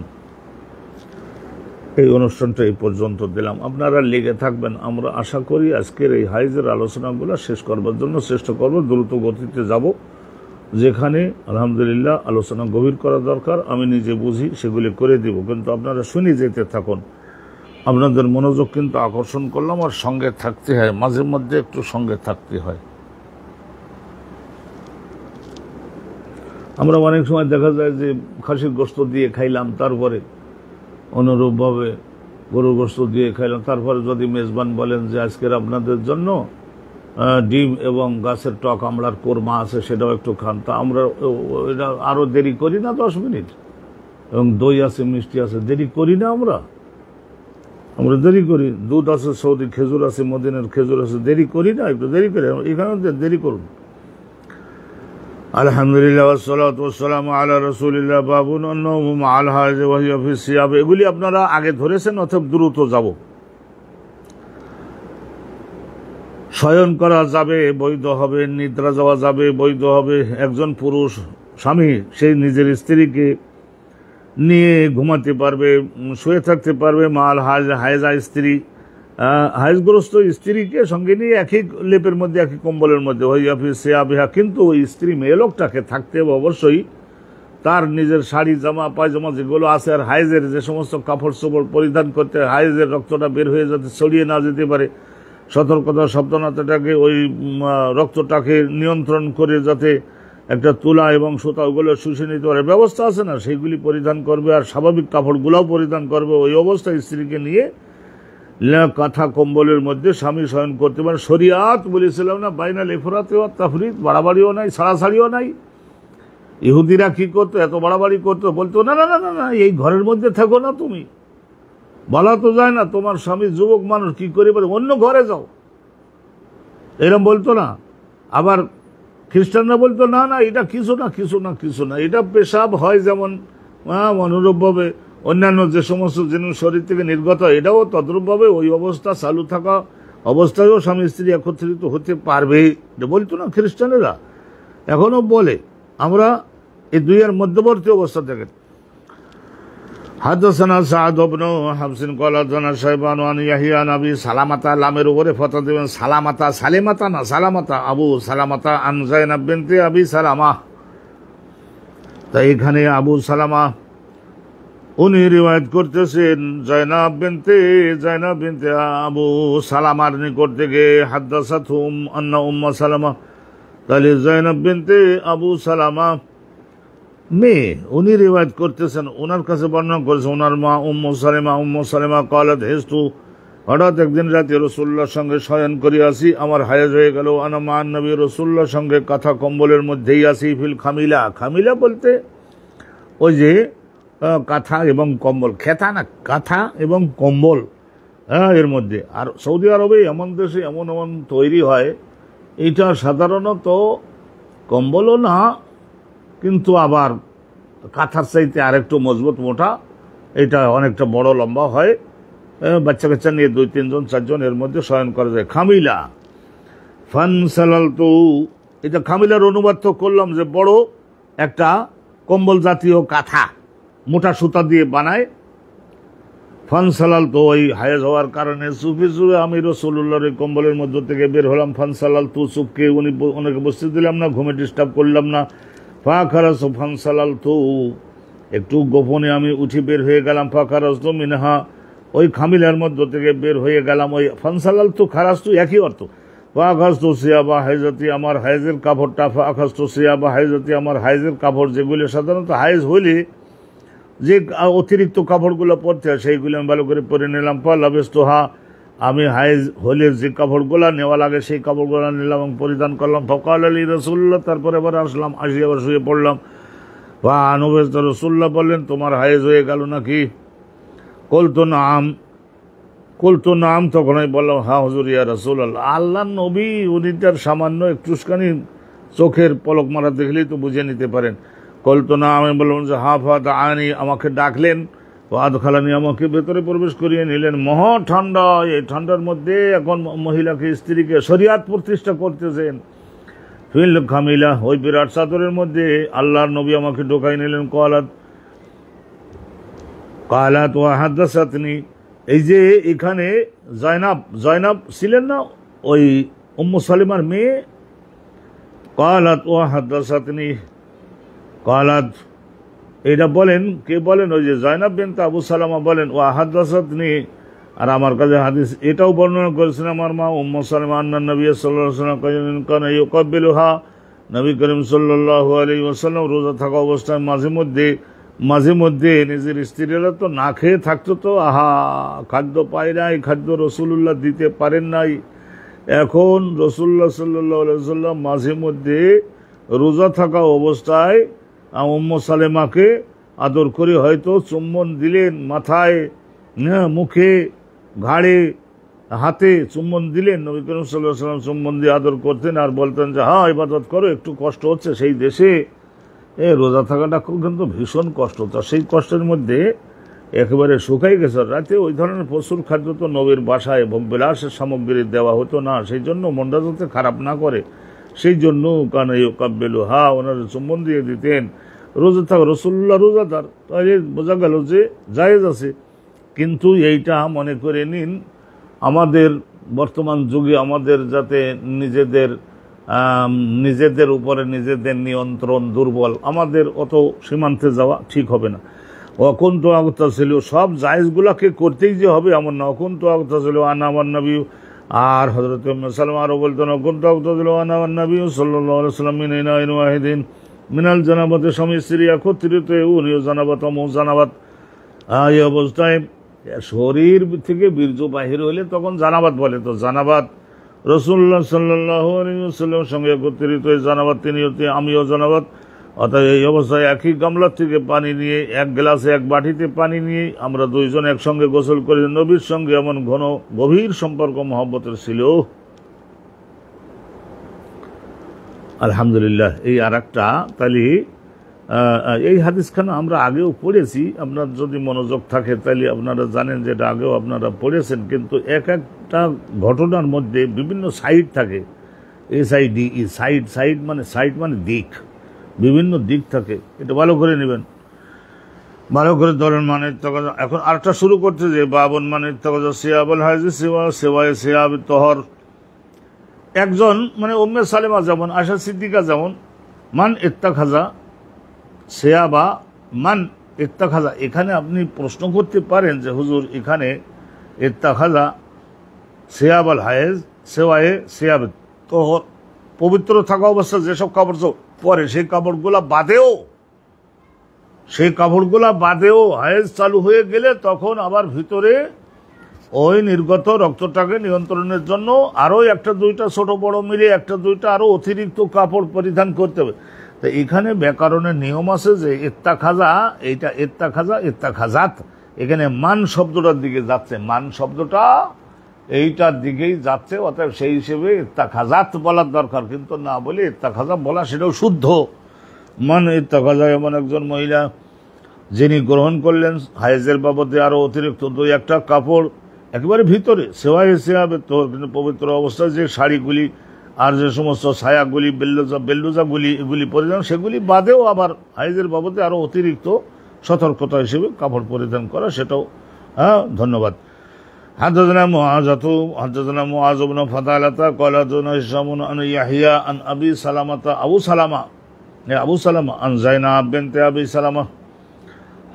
S1: এই অনুষ্ঠানটা এই পর্যন্ত দিলাম, আপনারা লেগে থাকবেন। আমরা আশা করি আজকের এই হাইজের আলোচনাগুলো শেষ করবার জন্য চেষ্টা করব, দ্রুত গতিতে যাব, যেখানে আলহামদুলিল্লাহ আলোচনা গভীর করা দরকার আমি নিজে বুঝি সেগুলি করে দিব, কিন্তু আপনারা শুনে যেতে থাকুন। আপনাদের মনোযোগ কিন্তু আকর্ষণ করলাম, আর সঙ্গে থাকতে হয়, মাঝে মধ্যে একটু সঙ্গে থাকতে হয়। আমরা অনেক সময় দেখা যায় যে খাসির গোশত দিয়ে খাইলাম, তারপরে অনুরূপভাবে গরুর গোশত দিয়ে খাইলাম, তারপরে যদি মেজবান বলেন যে আজকের আপনাদের জন্য ডিম এবং গাছের টক আমড়ার কোরমা আছে সেটাও একটু খান, তা আমরা এটা আরো দেরি করি না 10 মিনিট, এবং দই আছে মিষ্টি আছে, দেরি করি না আমরা দেরি করি, দুধ আছে, সৌদি খেজুর আছে, মদিনের খেজুর আছে, দেরি করি না, একটু দেরি করি, এখানে দেরি করুন। আলহামদুলিল্লাহ ওয়াসসালাতু ওয়াসসালামু আলা রাসূলিল্লাহ। বাবুন আন্নাহু মাআল হাজ ওয়া হিয়া ফি সিয়াব, এগুলি আপনারা আগে ধরেছেন, অথবা দ্রুত যাব। শয়ন করা যাবে, বৈধ হবে, নিদ্রা যাওয়া যাবে, বৈধ হবে। একজন পুরুষ স্বামী সেই নিজের স্ত্রীকে নিয়ে ঘুমাতে পারবে, শুয়ে থাকতে পারবে, মাল হায়জা স্ত্রী, হাইজগ্রস্ত স্ত্রীকে সঙ্গে নিয়ে একই লেপের মধ্যে, একই কম্বলের মধ্যে, কিন্তু ওই স্ত্রী মেয়ে লোকটাকে থাকতে হবে অবশ্যই তার নিজের শাড়ি জামা পায়জামা যেগুলো আছে, আর হাইজের যে সমস্ত কাপড় চোপড় পরিধান করতে, হাইজের রক্তটা বের হয়ে যাতে ছড়িয়ে না যেতে পারে, সতর্কতা সাবধানতাটাকে, ওই রক্তটাকে নিয়ন্ত্রণ করে যাতে একটা তুলা এবং সুতা ওগুলো শুষে নিতে পারে ব্যবস্থা আছে না, সেইগুলি পরিধান করবে, আর স্বাভাবিক কাপড়গুলোও পরিধান করবে। ওই অবস্থায় স্ত্রীকে নিয়ে কাঁথা কম্বলের মধ্যে স্বামী শয়ন করতে পারে। শরিয়াত বলেছিলাম না, বাইনাল ইফরাতে ওয়াত তাফরিত, বাড়াবাড়িও নাই, ছাড়াছাড়িও নাই। ইহুদিরা কি করতো, এত বাড়াবাড়ি করতো, বলতো না না না না না, এই ঘরের মধ্যে থাকো না, তুমি বলা তো যায় না, তোমার স্বামী যুবক মানুষ, কি করে বলে অন্য ঘরে যাও, এরকম বলতো না। আবার খ্রিস্টানরা বলতো না না, এটা কিছু না কিছু না কিছু না, এটা পেশাব হয় যেমন অনুরূপভাবে অন্যান্য যে সমস্ত জিনিস শরীর থেকে নির্গত হয়, এটাও তদ্রূপভাবে ওই অবস্থা চালু থাকা অবস্থায়ও স্বামী স্ত্রী একত্রিত হতে পারবে, এটা বলতো না খ্রিস্টানেরা, এখনো বলে। আমরা এই দুইয়ের মধ্যবর্তী অবস্থা থেকে হাদাসানা সাদ ইবনে হাফসিন ক্বালা হাদাসানা শাইবান আন ইয়াহইয়া আন আবি সালামাতা, লামের উপরে ফতহ দিবেন সালামাতা, সালেমাতা না, সালামাতা, আবু সালামাতা আন যায়নাব বিনতে আবি সালামা। তাই এখানে আবু সালামা উনি রিওয়ায়াত করতেছেন যায়নাব বিনতে আবু সালামার নিকট থেকে, হাদাসাতুম আন্না উম্মু সালামা, তাহলে যায়নাব বিনতে আবু সালামা মেয়ে, উনি রিওয়ায়াত করতেছেন, ওনার কাছে বর্ণনা করেছে ওনার মা উম্মু সালেমা ক্বালাত হিজতু, হঠাৎ একদিন রাতে রাসূলুল্লাহর সঙ্গে শয়ন করিয়াছি, আমার হায়েজ হয়ে গেল, আনা মা নবী, রাসূলুল্লাহর সঙ্গে কাঁথা কম্বলের মধ্যেই আছি, ফিল খামিলা, খামিলা বলতে ওই যে কাঁথা এবং কম্বল, খেতা না, কাঁথা এবং কম্বল, এর মধ্যে। আর সৌদি আরবে এমন দেশে এমন এমন তৈরি হয়, এটা সাধারণত কম্বলও না, কিন্তু আবার কাঁথার চাইতে আরেকটু মজবুত মোটা, এটা অনেকটা বড় লম্বা হয়, বাচ্চা কাচ্চা নিয়ে 2, 3 জন 4 জন এর মধ্যে শয়ন করা যায়। খামিলা ফানসালালতু, এটা খামিলার অনুবাদ তো করলাম যে বড় একটা কম্বল জাতীয় কাঁথা, মোটা সুতা দিয়ে বানায়। ফানসালালতু, ওই হায়েজ হওয়ার কারণে চুপি চুপে আমি রাসূলুল্লাহর এই কম্বলের মধ্য থেকে বের হলাম। ফানসালালতু, চুপকে, ওনাকে বসতে দিলাম না, ঘুমে ডিস্টার্ব করলাম না। ফাখারাজতু ফানসালালতু, একটু গোপনে আমি উঠে বের হয়ে গেলাম। ফাখারাজতু মিনহা, ওই খামিলার মধ্য থেকে বের হয়ে গেলাম। ওই ফানসালালতু খারাজতু একই অর্থ। ফাখাজতু সিয়াবা হাইজাতি, আমার হাইজের কাপড়টা, ফাখাজতু সিয়াবা হাইজাতি, আমার হাইজের কাপড়, যেগুলো সাধারণত হাইজ হলে যে অতিরিক্ত কাপড়গুলো পরতে হয় সেইগুলো আমি ভালো করে পরে নিলাম। ফালাবিসতুহা, আমি হাইজ হলে যে কাপড়গুলো নেওয়া লাগে সেই কাপড়গুলো নিলাম এবং পরিধান করলাম। ফাকাল আলী রাসূলুল্লাহ, তারপরে আবার আসলাম, আসি আবার শুয়ে পড়লাম। বা আনুবেশ রাসূলুল্লাহ বললেন, তোমার হাইজ হয়ে গেল নাকি? কুলতু নাম, তখন আমি বললাম, হ্যাঁ হুজুর ইয়া রাসূলুল্লাহ। আল্লাহর নবী, উনি তার সামান্য একটুখানি চোখের পলক মারা দেখলেই তো বুঝে নিতে পারেন। কুলতু নাম, আমি বললাম যে হা ফাদাআনি, আমাকে ডাকলেন, আদখালানি, আমাকে ভেতরে প্রবেশ করিয়ে নিলেন। মহা ঠান্ডা, এই ঠান্ডার মধ্যে এখন মহিলাকে, স্ত্রীকে শরিয়াত প্রতিষ্ঠা করতেছেন। ফিল খামিলা, ওই বিরাট চাদরের মধ্যে আল্লাহর নবী আমাকে ঢোকাই নিলেন। কালাত ওয়া হাদাসাতনি, এই যে এখানে জয়নাব ছিলেন না, ওই উম্মু সালেমার মেয়ে। কালাত ওয়া হাদাসাতনি, কালাত, এটা বলেন, কে বলেন? ওই যে জয়নাব বিনতে আবু সালামা বলেন, ওয়া হাদাসাতনি, আর আমার কাছে হাদিস এটাও বর্ণনা করেছেন আমার মা উম্মু সালেমা, আন্না নবী সাল্লাল্লাহু আলাইহি ওয়াসাল্লাম কানা ইউকাব্বিলুহা, নবী করিম সাল্লাল্লাহু আলাইহি ওয়াসাল্লাম রোজা থাকা অবস্থায় মাঝে মধ্যে নিজের স্ত্রীরা তো না খেয়ে থাকতো, তো খাদ্য পায় নাই, খাদ্য রসুল্লাহ দিতে পারেন নাই। এখন রসুল্লাহ সাল্লাল্লাহু আলাইহি ওয়াসাল্লাম মাঝে মধ্যে রোজা থাকা অবস্থায় উম্মে সালেমাকে আদর করে হয়তো চুম্বন দিলেন, মাথায়, মুখে, ঘাড়ে, হাতে চুম্বন দিলেন। নবী করিম সাল্লাল্লাহু আলাইহি ওয়াসাল্লাম চুম্বন দিয়ে আদর করতেন আর বলতেন যে হ্যাঁ ইবাদত করো, একটু কষ্ট হচ্ছে সেই দেশে, রোজা থাকাটা কিন্তু ভীষণ কষ্ট। তা সেই কষ্টের মধ্যে একেবারে শুকাই গেছে। রাতে ওই ধরনের প্রচুর খাদ্য তো নবীর বাসায় বিলাসের সামগ্রী দেওয়া হতো না, সেই জন্য মনটা যাতে খারাপ না করে সেই জন্য কানা ইউকাব্বিলু ওনারা চুম্বন দিয়ে দিতেন। রোজা থাকা রসুল্লাহ রোজাদার, তাহলে বোঝা গেল যে জায়েজ আছে। কিন্তু এইটা মনে করে নিন আমাদের বর্তমান যুগে আমাদের যাতে নিজেদের উপরে নিজেদের নিয়ন্ত্রণ দুর্বল, আমাদের অত সীমান্তে যাওয়া ঠিক হবে না। অকুন্ত আগতা ছিল সব জায়েজগুলাকে করতেই যে হবে এমন না। অকুন্ত আগতা ছিল আনা আমার নবী, আর হযরত উম্মে সালামা আরো বলতেন অকুন্ত আগতা ছিল আনা আমার নবী সাল্লাল্লাহু আলাইহি ওয়াসাল্লাম মিন ইনাইন ওয়াহিদিন মিনাল জানাবাতে, স্বামী স্ত্রী একত্রিত, উনিও জানাবাত আমও জানাবাত। এই অবস্থায় শরীর থেকে বীর্য বাহির হইলে তখন জানাবাত বলে। তো জানাবাত রাসূলুল্লাহ সাল্লাল্লাহু আলাইহি ওয়াসাল্লামের সঙ্গে একত্রিত জানাবাত, তিনিও আমিও জানাবাত। অর্থাৎ এই অবস্থায় একই গামলার থেকে পানি নিয়ে, এক গ্লাসে এক বাটিতে পানি নিয়ে আমরা দুইজন একসঙ্গে গোসল করে নবীর সঙ্গে এমন গভীর সম্পর্ক মহব্বতের ছিল। আলহামদুলিল্লাহ। এই আর একটা, তাহলে এই হাদিসখানা আমরা আগেও পড়েছি, আপনার যদি মনোযোগ থাকে তাহলে আপনারা জানেন যে এটা আগেও আপনারা পড়েছেন। কিন্তু এক একটা ঘটনার মধ্যে বিভিন্ন সাইড থাকে, SIDE, সাইড মানে দিক, বিভিন্ন দিক থাকে। এটা ভালো করে নেবেন, ভালো করে ধরেন। মানে এখন আরেকটা শুরু করতে যে বাবন মানে সিয়াবুল হাইজ সেওয়ায়ে সিয়াব তহর। একজন মানে উম্মে সালেমা যেমন, আয়েশা সিদ্দিকা যেমন, মান ইত্তাখাযা সিয়াবা মান ইত্তাখাযা। এখানে আপনি প্রশ্ন করতে পারেন যে হুজুর এখানে ইত্তাখাযা সিয়াবুল হাইজ সেওয়ায়ে সিয়াব তহর, পবিত্র থাকা অবস্থায় যেসব কাপড় পরে সেই কাপড়গুলা বাদেও হায়েজ চালু হয়ে গেলে তখন আবার ভিতরে ওই নির্গত রক্তটাকে নিয়ন্ত্রণের জন্য আরো একটা দুইটা ছোট বড় মিলে একটা দুইটা আরো অতিরিক্ত কাপড় পরিধান করতে হবে। তো এখানে ব্যাকরণের নিয়ম আছে যে ইত্তাখাযা, এইটা ইত্তাখাযাত, এখানে মান শব্দটার দিকে যাচ্ছে, মান শব্দটা এইটার দিকেই যাচ্ছে। অতএব সেই হিসেবে ইত্তাখাযাত বলার দরকার, কিন্তু না বলে ইত্তাখাযা বলা সেটাও শুদ্ধ। মান ইত্তাখাযা এমন একজন মহিলা যিনি গ্রহণ করলেন হায়েজের বাবদে আরো অতিরিক্ত দুই একটা কাপড় একেবারে ভিতরে, সেওয়ায়ে সিয়াবে তোহর, কিন্তু পবিত্র অবস্থায় যে শাড়িগুলি আর যে সমস্ত ছায়াগুলি বেল্লুজাগুলি এগুলি পরিধান, সেগুলি বাদেও আবার হায়েজের বাবদে আরো অতিরিক্ত সতর্কতা হিসেবে কাপড় পরিধান করা, সেটাও ধন্যবাদ। حدثنا معاذ بن فضالة قال حدثنا هشام عن يحيى عن أبي سلمة أبو سلمة عن زينب بنت أبي سلمة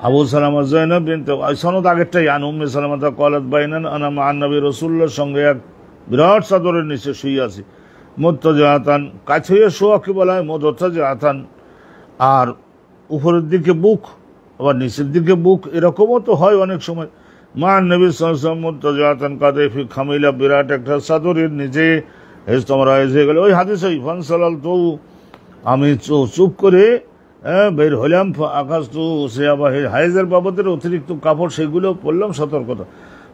S1: আবু সালামা জয়নব বিনতে সনদ আগেরটাই, আন উম্মে সালামাতা ক্বালাত বাইনান আনা মা নবী রাসূলুল্লাহর সঙ্গে এক বিরাট চাদরের নিচে শুয়ে আছি, মুত্তাজিআতান, কাছে হয়ে শোয়াকে বলা হয় মুত্তাজিআতান, আর উপরের দিকে বুক আবার নিচের দিকে বুক, এরকমও তো হয় অনেক সময়। মা নবী সাল্লাল্লাহু আলাইহি ওয়াসাল্লাম মুত্তাজিআতান কাদে ফি খামিলা, বিরাট একটা চাদরের নিচে হেজতমরা হয়ে গেল। ওই হাদিস ওই ফানসালাল, তো আমি চুপ করে বের হলাম, আকাশ তো সে আবার হায়েজের বাবদের অতিরিক্ত কাপড় সেগুলো পরলাম, সতর্কতা।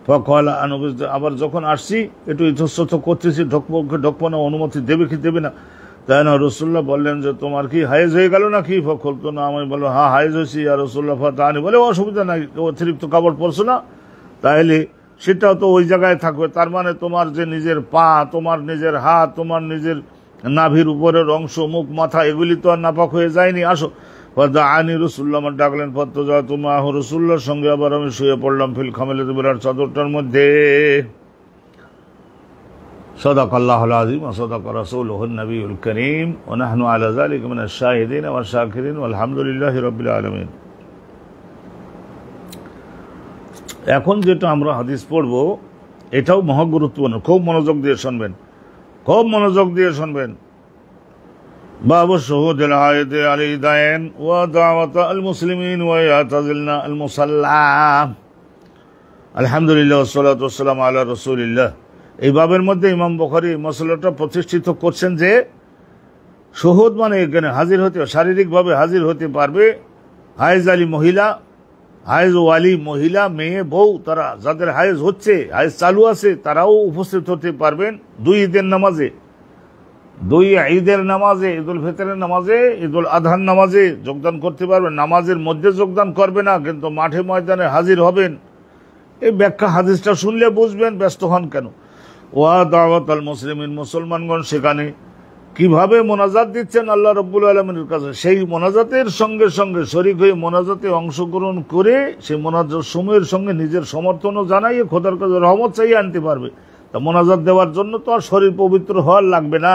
S1: ফকাল আনুবিস, আবার যখন আসছি একটু ইতস্তত করতেছি, ঢকপনা অনুমতি দেবে কি দেবে না, তাই না রাসূলুল্লাহ বললেন যে তোমার কি হায়েজ হয়ে গেল নাকি? ফখল তো না, আমি বললাম হ্যাঁ হায়েজ হয়েছি। আর রাসূলুল্লাহ ফাতানি বলে অসুবিধা নাই, অতিরিক্ত কাপড় পরছো না, তাহলে সেটাও তো ওই জায়গায় থাকবে। তার মানে তোমার যে নিজের পা, তোমার নিজের হাত, তোমার নিজের নাভির উপরের অংশ, মুখ, মাথা, এগুলি তো আর নাপাক হয়ে যায়নি। আসো। ফাদাআনি, রাসূলুল্লাহ আমার ডাকলেন, ফাতাজাতু মাহু, রাসূলুল্লাহর সঙ্গে আবার আমি শুয়ে পড়লাম, ফিল খামিলাতি, বিরাট চাদরটার মধ্যে। সাদাকাল্লাহুল আযীম ওয়া সাদাকা রাসূলুহুন নবিয়ুল কারীম ওয়া নাহনু আলা যালিকা মিনাশ শাহিদিন ওয়া শাকিরিন ওয়ালহামদুলিল্লাহি রাব্বিল আলামিন। এখন যেটা আমরা হাদিস পড়ব এটাও মহা গুরুত্বপূর্ণ, খুব মনোযোগ দিয়ে শুনবেন, খুব মনোযোগ দিয়ে শুনবেন। باب الشهود العائد على الدين ودعوة المسلمين ويعتزلنا المصلى আলহামদুলিল্লাহ ওয়াসসালাতু ওয়াসসালামু আলা রাসূলিল্লাহ। এই বাবের মধ্যে ইমাম বুখারী মসলাটা প্রতিষ্ঠিত করছেন যে শহীদ মানে এখানে হাজির হতে, শারীরিকভাবে হাজির হতে পারবে হায়েজ আলী মহিলা, হায়েজ ওয়ালি মহিলা, মেয়ে, বউ, তারা যাদের হায়েজ হচ্ছে, হায়েজ চালু আছে, তারাও উপস্থিত হতে পারবেন দুই ঈদের নামাজে, দুই ঈদের নামাজে, ঈদুল ফিতরের নামাজে, ঈদুল আজহার নামাজে যোগদান করতে পারবেন। নামাজের মধ্যে যোগদান করবে না, কিন্তু মাঠে ময়দানে হাজির হবেন। এই ব্যাখ্যা হাদিসটা শুনলে বুঝবেন, ব্যস্ত হন কেন। ওয়া দাওয়াত আল মুসলিমিন, মুসলমানগণ সেখানে কিভাবে মোনাজাত দিচ্ছেন আল্লাহ রাব্বুল আলামিনের কাছে, সেই মোনাজাতের সঙ্গে সঙ্গে শরীক হয়ে মোনাজাতে অংশগ্রহণ করে সেই মোনাজাত সময়ের সঙ্গে নিজের সমর্থনও জানাইয়ে খোদার কাছে রহমত চাইয়ে আনতে পারবে। তা মোনাজাত দেওয়ার জন্য তো আর শরীর পবিত্র হওয়ার লাগবে না।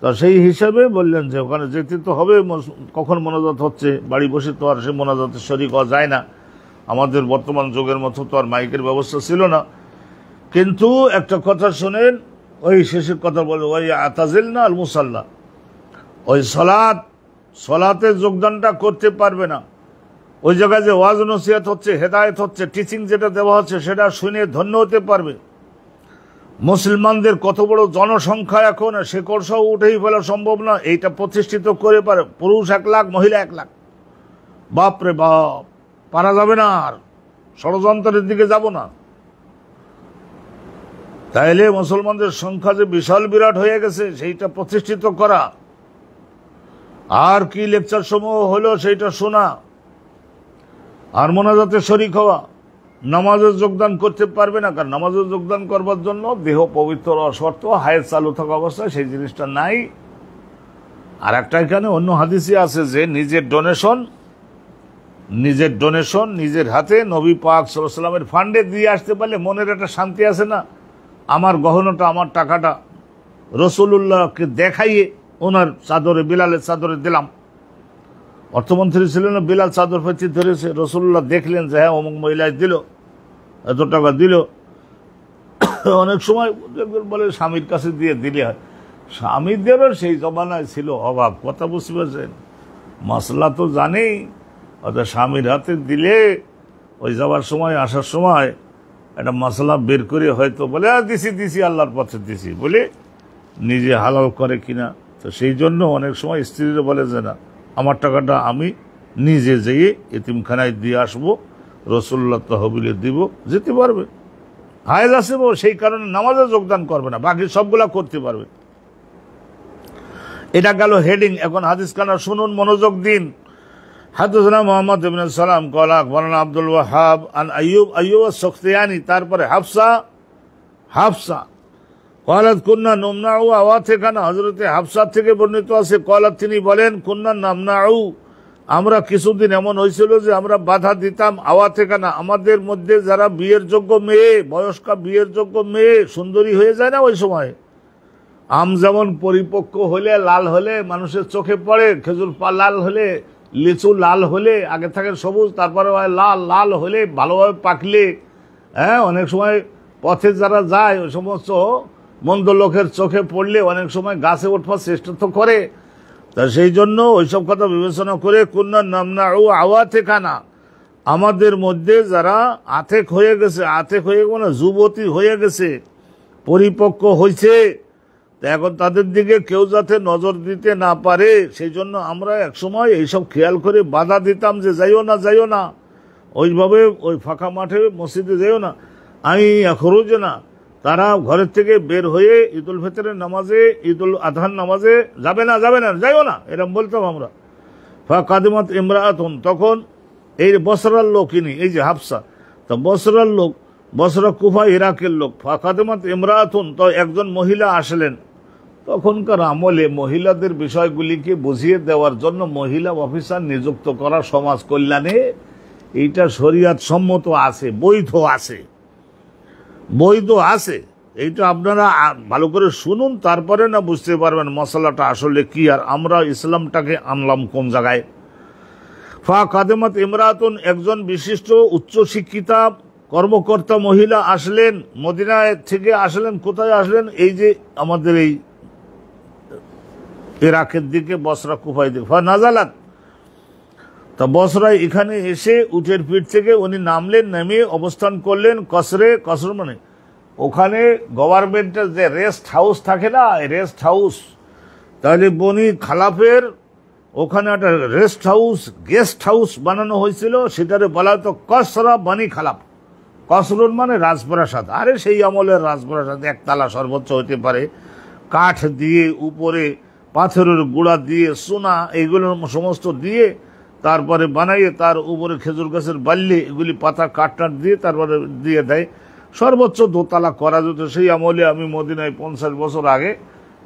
S1: তা সেই হিসাবে বললেন যে ওখানে যেতে তো হবে, কখন মোনাজাত হচ্ছে, বাড়ি বসে তো আর সে মোনাজাতের শরীক হওয়া যায় না। আমাদের বর্তমান যুগের মতো তো আর মাইকের ব্যবস্থা ছিল না। কিন্তু একটা কথা শোনেন, ওই শেষের কথা বলে ওই আতাজিলনা আল মুসাল্লা, ওই সলাতে যোগদানটা করতে পারবে না। ওই জায়গায় যে ওয়াজ নসিহত হচ্ছে, হেদায়েত হচ্ছে, টিচিং যেটা দেওয়া হচ্ছে সেটা শুনে ধন্য হতে পারবে। মুসলমানদের কত বড় জনসংখ্যা, এখন শেকড় সহ উঠেই ফেলা সম্ভব না। এইটা প্রতিষ্ঠিত করে পারে পুরুষ 1 লাখ, মহিলা 1 লাখ। বাপরে বাপ, পারা যাবে না, আর ষড়যন্ত্রের দিকে যাব না। তাইলে মুসলমানদের সংখ্যা যে বিশাল বিরাট হয়ে গেছে, সেইটা প্রতিষ্ঠিত করা, আর কি লেকচার সমূহ হলো সেইটা শোনা, আর মোনাজাতে শরীক হওয়া। নামাজে যোগদান করতে পারবে না, কারণ নামাজে যোগদান করবার জন্য দেহ পবিত্র অশর্ত হায়েজ চালু থাকা অবস্থায় সেই জিনিসটা নাই। আর একটা এখানে অন্য হাদিসে আছে যে নিজের ডোনেশন নিজের হাতে নবী পাক সাল্লাল্লাহু আলাইহি ওয়াসাল্লামের ফান্ডে দিয়ে আসতে পারলে মনের একটা শান্তি আছে না, আমার গহনাটা, আমার টাকাটা রাসূলুল্লাহকে দেখাইয়ে ওনার চাদরে, বিলালের চাদরে দিলাম। অর্থমন্ত্রী ছিলেন না, বিলাল চাদর পেঁচিয়ে ধরেছে, রাসূলুল্লাহ দেখলেন যে হ্যাঁ অমুক মহিলায় দিল, এত টাকা দিল। অনেক সময় বলে স্বামীর কাছে দিয়ে দিলে হয়, স্বামীদেরও সেই জমানায় ছিল অভাব, কথা বুঝতে পারছেন, মাসলা তো জানেই। অর্থাৎ স্বামীর হাতে দিলে ওই যাওয়ার সময় আসার সময় একটা মশলা বের করে হয়তো বলে দিছি আল্লাহর পথে দিছি বলে নিজে হালাল করে কিনা। তো সেই জন্য অনেক সময় স্ত্রীরা বলে যে না, আমার টাকাটা আমি নিজে যেয়ে এতিমখানায় দিয়ে আসবো, রাসূলুল্লাহ তহবিলে দিব, যেতে পারবে। হায়েজ আছে সেই কারণে নামাজে যোগদান করবে না, বাকি সবগুলা করতে পারবে। এটা গেল হেডিং। এখন হাদিস খানা শুনুন, মনোযোগ দিন। হাদাসানা মুহাম্মদ ইবনে সালাম ক্বাল আখবারানা আব্দুল ওয়াহ্হাব আন আইয়ুব আস-সাখতিয়ানি, তারপরে হাফসা ক্বালাত কুন্না নামনাউ আওয়াতিকানা, হযরতে হাফসা থেকে বর্ণিত আছে, ক্বালাত তিনি বলেন কুন্না নামনাউ, আমরা কিছুদিন এমন হয়েছিল যে আমরা বাধা দিতাম, আওয়াতিকানা, আমাদের মধ্যে যারা বিয়ের যোগ্য মেয়ে, বয়স্কা বিয়ের যোগ্য মেয়ে, সুন্দরী হয়ে যায় না ওই সময়, আম যেমন পরিপক্ক হলে, লাল হলে মানুষের চোখে পড়ে, খেজুর লাল হলে, লিচু লাল হলে, আগে থাকে সবুজ, তারপরে লাল হলে, ভালোভাবে পাকলে, হ্যাঁ, অনেক সময় পথে যারা যায় ওই সমস্ত মন্দ লোকের চোখে পড়লে অনেক সময় গাছে উঠবার চেষ্টা তো করে। তা সেই জন্য ওইসব কথা বিবেচনা করে কুন্না নামনাউ আওয়াতিকানা, আমাদের মধ্যে যারা আতেক হয়ে গেছে, মানে যুবতী হয়ে গেছে, পরিপক্ক হয়েছে, এখন তাদের দিকে কেউ যাতে নজর দিতে না পারে, সেই জন্য আমরা একসময় এইসব খেয়াল করে বাধা দিতাম যে যাইও না, ওইভাবে ওই ফাঁকা মাঠে মসজিদে যাইও না। আমি খরচ না, তারা ঘরের থেকে বের হয়ে ঈদুল ফিতরের নামাজে, ঈদুল আজহার নামাজে যাবে না, যাইও না, এরকম বলতাম আমরা। ফাকাদিমাত ইমরাআতুন, তখন এই বসরার লোক, ইনি এই যে হাফসা, তো বসরার লোক, বসরা কুফা ইরাকের লোক। ফাকাদিমাত ইমরাআতুন, তো একজন মহিলা আসলেন। তখনকার আমলে মহিলাদের বিষয়গুলিকে বুঝিয়ে দেওয়ার জন্য মহিলা অফিসার নিযুক্ত করা সমাজ কল্যাণে এইটা শরিয়াত সম্মত আছে, বৈধ আছে। এইটা আপনারা ভালো করে শুনুন, তারপরে না বুঝতে পারবেন মশলাটা আসলে কি, আর আমরা ইসলামটাকে আনলাম কোন জায়গায়। ফাকাদিমাত ইমরাতুন, একজন বিশিষ্ট উচ্চশিক্ষিতা কর্মকর্তা মহিলা আসলেন, মদিনায় থেকে আসলেন। কোথায় আসলেন? এই যে আমাদের এই ইরাকের দিকে, বসরা কুফায় দিকে। নাজালাত, তা বসরায় এখানে এসে উটের পিঠ থেকে উনি নামলেন, নেমে অবস্থান করলেন কসরে। কসর মানে ওখানে গভর্নমেন্টের যে রেস্ট হাউস থাকে না, রেস্ট হাউস, তাহলে বনি খালাফের ওখানে একটা রেস্ট হাউস, গেস্ট হাউস বানানো হয়েছিল, সেটারে বলা হতো কসরা বনি খালাফ। কসরুন মানে রাজপ্রাসাদ। আরে সেই আমলের রাজপ্রাসাদ, একতলা সর্বোচ্চ হতে পারে, কাঠ দিয়ে, উপরে পাথরের গুঁড়া দিয়ে, সোনা এইগুলো সমস্ত দিয়ে তারপরে বানাইয়ে তার উপরে খেজুর গাছের বাল্লি, এগুলি পাতা কাঠ দিয়ে তারপরে দিয়ে দেয়। সর্বোচ্চ দোতলা করা যেত সেই আমলে। আমি মদিনায় 50 বছর আগে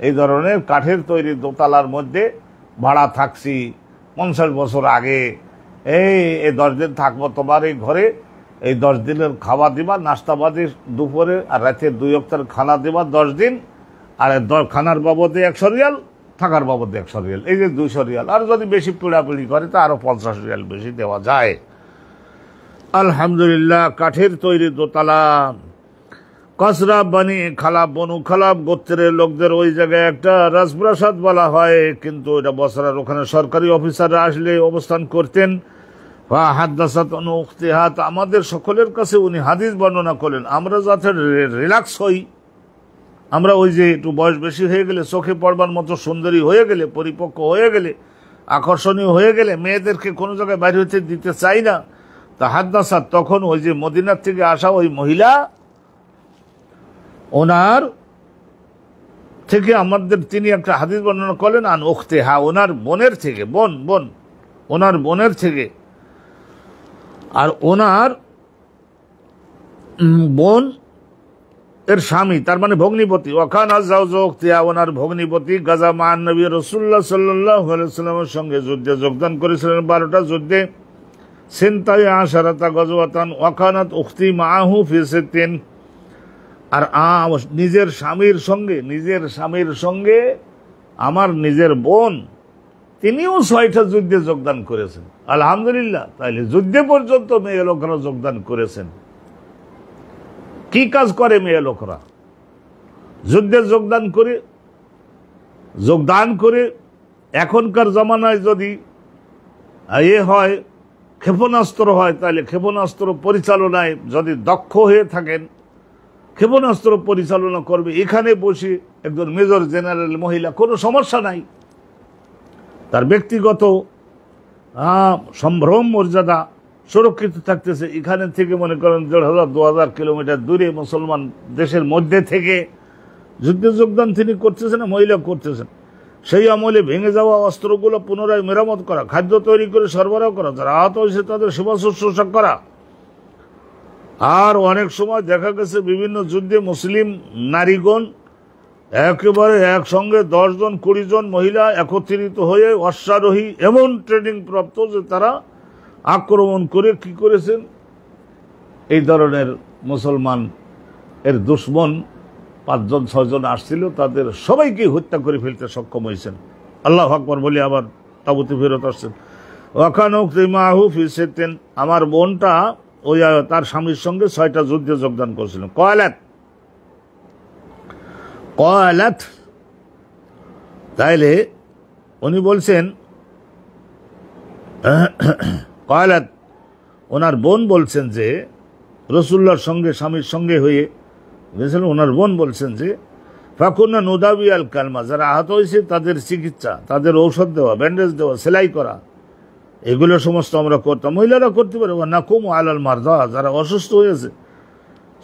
S1: এই ধরনের কাঠের তৈরি দোতলার মধ্যে ভাড়া থাকছি। 50 বছর আগে। এই 10 দিন থাকবো তোমার এই ঘরে, এই 10 দিনের খাওয়া দিবা, নাস্তাবাদী দুপুরে, আর রাতে 2 ওয়াক্তের খানা দিবা 10 দিন, আর খানার বাবদে 100 রিয়াল, থাকার বাবদে 100 রিয়াল, এই যে 200 রিয়াল। আর যদি বেশি পিড়াপিড়ি করে তা আরো 50 রিয়াল বেশি দেওয়া যায়। আলহামদুলিল্লাহ, কাঠের তৈরি দোতলা। কসরা বনি খালাফ, বনু খালাফ গোত্রের লোকদের ওই জায়গায় একটা রাজপ্রাসাদ বলা হয়, কিন্তু এটা বসরার ওখানে সরকারি অফিসাররা আসলে অবস্থান করতেন। আমাদের সকলের কাছে উনি হাদিস বর্ণনা করলেন। আমরা যাতে রিল্যাক্স হই, আমরা ওই যে একটু বয়স বেশি হয়ে গেলে, চোখে পড়বার মতো সুন্দরী হয়ে গেলে, পরিপক্ক হয়ে গেলে, আকর্ষণীয় হয়ে গেলে মেয়েদেরকে কোনো জায়গায় বাইরে হইতে দিতে চাই না। তা হাদ্দাসাত, তখন ওই যে মদিনার থেকে আসা ওই মহিলা, ওনার থেকে আমাদের তিনি একটা হাদিস বর্ণনা করলেন। আন উখতে, হ্যাঁ, ওনার বোনের থেকে, বোন ওনার বোনের থেকে। আর ওনার বোন এর স্বামী, তার মানে ভগ্নিপতি। ওখান আজাউজা, ওনার ভগ্নিপতি গাজা মান নবী রাসূলুল্লাহ সাল্লাল্লাহু আলাইহি ওয়াসাল্লামের সঙ্গে যুদ্ধে যোগদান করেছিলেন, 12টা যুদ্ধে। সিনতাই আশারাতা গজওয়াতান ওয়াকানাত উখতি মাআহু ফি সিত্তিন। আর নিজের স্বামীর সঙ্গে আমার নিজের বোন, তিনিও 6টা যুদ্ধে যোগদান করেছেন। আলহামদুলিল্লাহ। তাইলে যুদ্ধে পর্যন্ত মেয়ে লোকরা যোগদান করেছেন। কি কাজ করে মেয়ে লোকরা? যুদ্ধে যোগদান করে এখনকার জমানায় যদি হয় ক্ষেপণাস্ত্র হয়, তাহলে ক্ষেপণাস্ত্র পরিচালনায় যদি দক্ষ হয়ে থাকেন, ক্ষেপণাস্ত্র পরিচালনা করবে এখানে বসে একজন মেজর জেনারেল মহিলা, কোনো সমস্যা নাই। তার ব্যক্তিগত সম্ভ্রম মর্যাদা সুরক্ষিত থাকতেছে। এখানে থেকে মনে করেন 1,500-2,000 কিলোমিটার দূরে মুসলমান দেশের মধ্যে থেকে যুদ্ধে যোগদান তিনি করতেছেন, মহিলা করতেছেন। সেই আমলে ভেঙে যাওয়া অস্ত্রগুলো পুনরায় মেরামত করা, খাদ্য তৈরি করে সরবরাহ করা, যারা আহত হয়েছে তাদের সেবা শুশ্রূষা করা। আর অনেক সময় দেখা গেছে বিভিন্ন যুদ্ধে মুসলিম নারীগণ একেবারে একসঙ্গে 10 জন 20 জন মহিলা একত্রিত হয়ে অশ্বারোহী, এমন ট্রেনিং প্রাপ্ত যে তারা আক্রমণ করে কি করেছেন, এই ধরনের মুসলমান এর দুশ্মন 5 জন 6 জন আসছিল, তাদের সবাইকে হত্যা করে ফেলতে সক্ষম হয়েছেন। আল্লাহু আকবার বলে আবার তাবুতে ফেরত আসছেন। আমার বোনটা ওই তার স্বামীর সঙ্গে 6টা যুদ্ধে যোগদান করেছিলেন। কয়ালাত, তাইলে উনি বলছেন, কয়ালাত, ওনার বোন বলছেন যে রাসূলুল্লাহর সঙ্গে স্বামীর সঙ্গে হয়ে গেছিলেন। ওনার বোন বলছেন যে ফাকুন্না নুদাবি আল কালমা, যারা আহত হয়েছে তাদের চিকিৎসা, তাদের ঔষধ দেওয়া, ব্যান্ডেজ দেওয়া, সেলাই করা, এগুলো সমস্ত আমরা করতাম। মহিলারা করতে পারে। নাকুম আলাল মারদা, যারা অসুস্থ হয়েছে,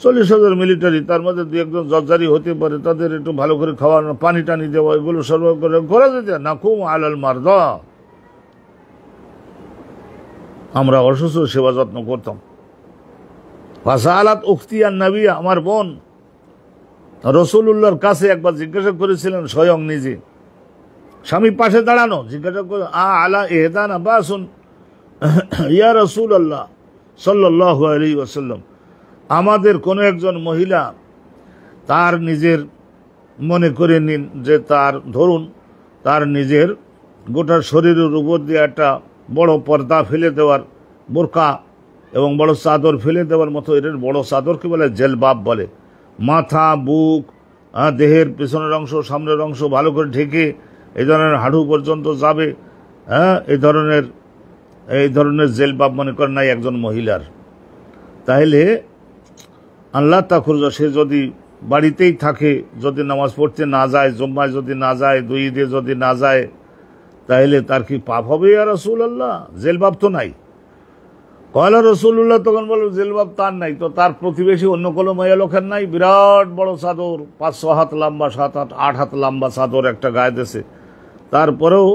S1: 40,000 মিলিটারি, তার মধ্যে 2-1 জন জর্জারি হতে পারে, তাদের একটু ভালো করে খাওয়ানো, পানি টানি দেওয়া, এগুলো সরবরাহ করে করা যেত। নাকুম আলাল মারদা, আমরা অসুস্থ সেবা যত্ন করতাম। ফাসালাত উখতি আন নবী, আমার বোন রাসূলুল্লাহর কাছে একবার জিজ্ঞাসা করেছিলেন স্বয়ং নিজে, স্বামী পাশে দাঁড়ানো, জিজ্ঞাসা করে আলা ইহদানা বাসুন ইয়া রাসূলুল্লাহ সাল্লাল্লাহু আলাইহি ওয়াসাল্লাম, আমাদের কোনো একজন মহিলা তার নিজের মনে করে নিন যে তার নিজের গোটা শরীরের উপর দিয়ে একটা বড় পর্দা ফেলে দেওয়ার, বোরকা এবং বড় চাদর ফেলে দেওয়ার মতো, এর বড় চাদরকে বলে জেলবাব বলে। মাথা, বুক, দেহের পেছনের অংশ, সামনের অংশ ভালো করে ঢেকে এই ধরনের হাঁটু পর্যন্ত যাবে, হ্যাঁ, এই ধরনের জেলবাব মনে করেন নাই একজন মহিলার। তাহলে আল্লাহ তাখরুজ, সে যদি বাড়িতেই থাকে, যদি নামাজ পড়তে না যায়, জুম্মায় যদি না যায়, 2 ঈদে যদি না যায়, তাহলে তার কি পাপ হবে? ইয়া রাসূলুল্লাহ, জেলবাব তো নাই। কয়লা রাসূলুল্লাহ তখন বলল, জেলবাব তার নাই, তো তার প্রতিবেশী অন্য কোনো মেয়ে লোকের নাই? বিরাট বড় চাদর, 5-6 হাত লম্বা, 7-8 হাত লম্বা চাদর একটা গায়ে দিয়েছে। তারপরেও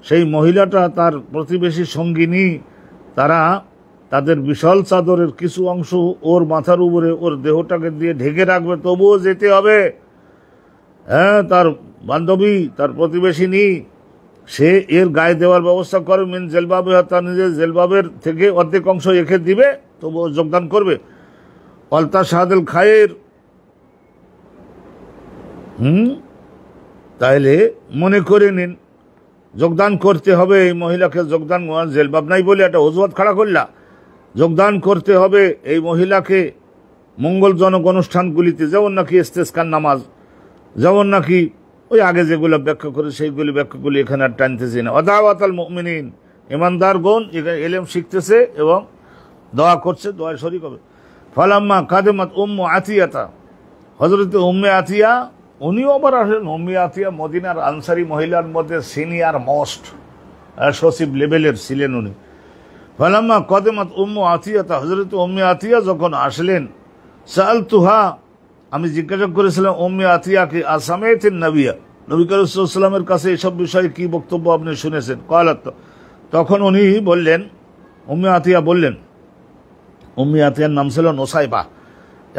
S1: সেই মহিলাটা, তার প্রতিবেশী সঙ্গিনী, তারা তাদের বিশাল চাদরের কিছু অংশ ওর মাথার উপরে, ওর দেহটাকে দিয়ে ঢেকে রাখবে, তবুও যেতে হবে। হ্যাঁ, তার বান্ধবী, তার প্রতিবেশিনী, সে এর গায়ে দেওয়ার ব্যবস্থা করে। মিন জেলবাবে, তার নিজের জেলবাবের থেকে অর্ধেক অংশ রেখে দিবে, তবুও যোগদান করবে। অলতা শাহাদুল খায়ের, তাইলে মনে করে নিন যোগদান করতে হবে। এই মহিলাকে যোগদান, জেলবাব নাই বলে একটা অজুহাত খাড়া করলা, যোগদান করতে হবে এই মহিলাকে মঙ্গলজনক অনুষ্ঠানগুলিতে, যেমন নাকি ইস্তেসকার নামাজ, যেমন নাকি ওই আগে যেগুলো ব্যাখ্যা করে সেইগুলি ব্যাখ্যাগুলি এখানে আর টানতেছি না। অদাওয়াতাল মুমিনিন, ইমানদারগণ ইলম শিখতেছে এবং দোয়া করছে, দোয়া শরীক হবে। ফালাম্মা কাদেমাত উম্মু আতিয়াতা, হযরত উম্মে আতিয়া, উনিও আবার আসেন। উম্মে আতিয়া মদিনার আনসারি মহিলার মধ্যে সিনিয়র মোস্ট সচিব লেভেলের ছিলেন উনি। ফালাম্মা কাদেমাত উম্মু আতিয়াতা, হযরত উম্মে আতিয়া যখন আসলেন, সাআলতুহা, আমি জিজ্ঞাসা করেছিলাম উম্মে আতিয়াকে, আসামাইতিন নবিয়া, নবী করিম সাল্লাল্লাহু আলাইহি ওয়াসাল্লামের কাছে এসব বিষয়ে কি বক্তব্য আপনি শুনেছেন? ক্বালাত, তখন উনি বললেন, উম্মে আতিয়া বললেন, উম্মে আতিয়ার নাম ছিল নুসাইবা।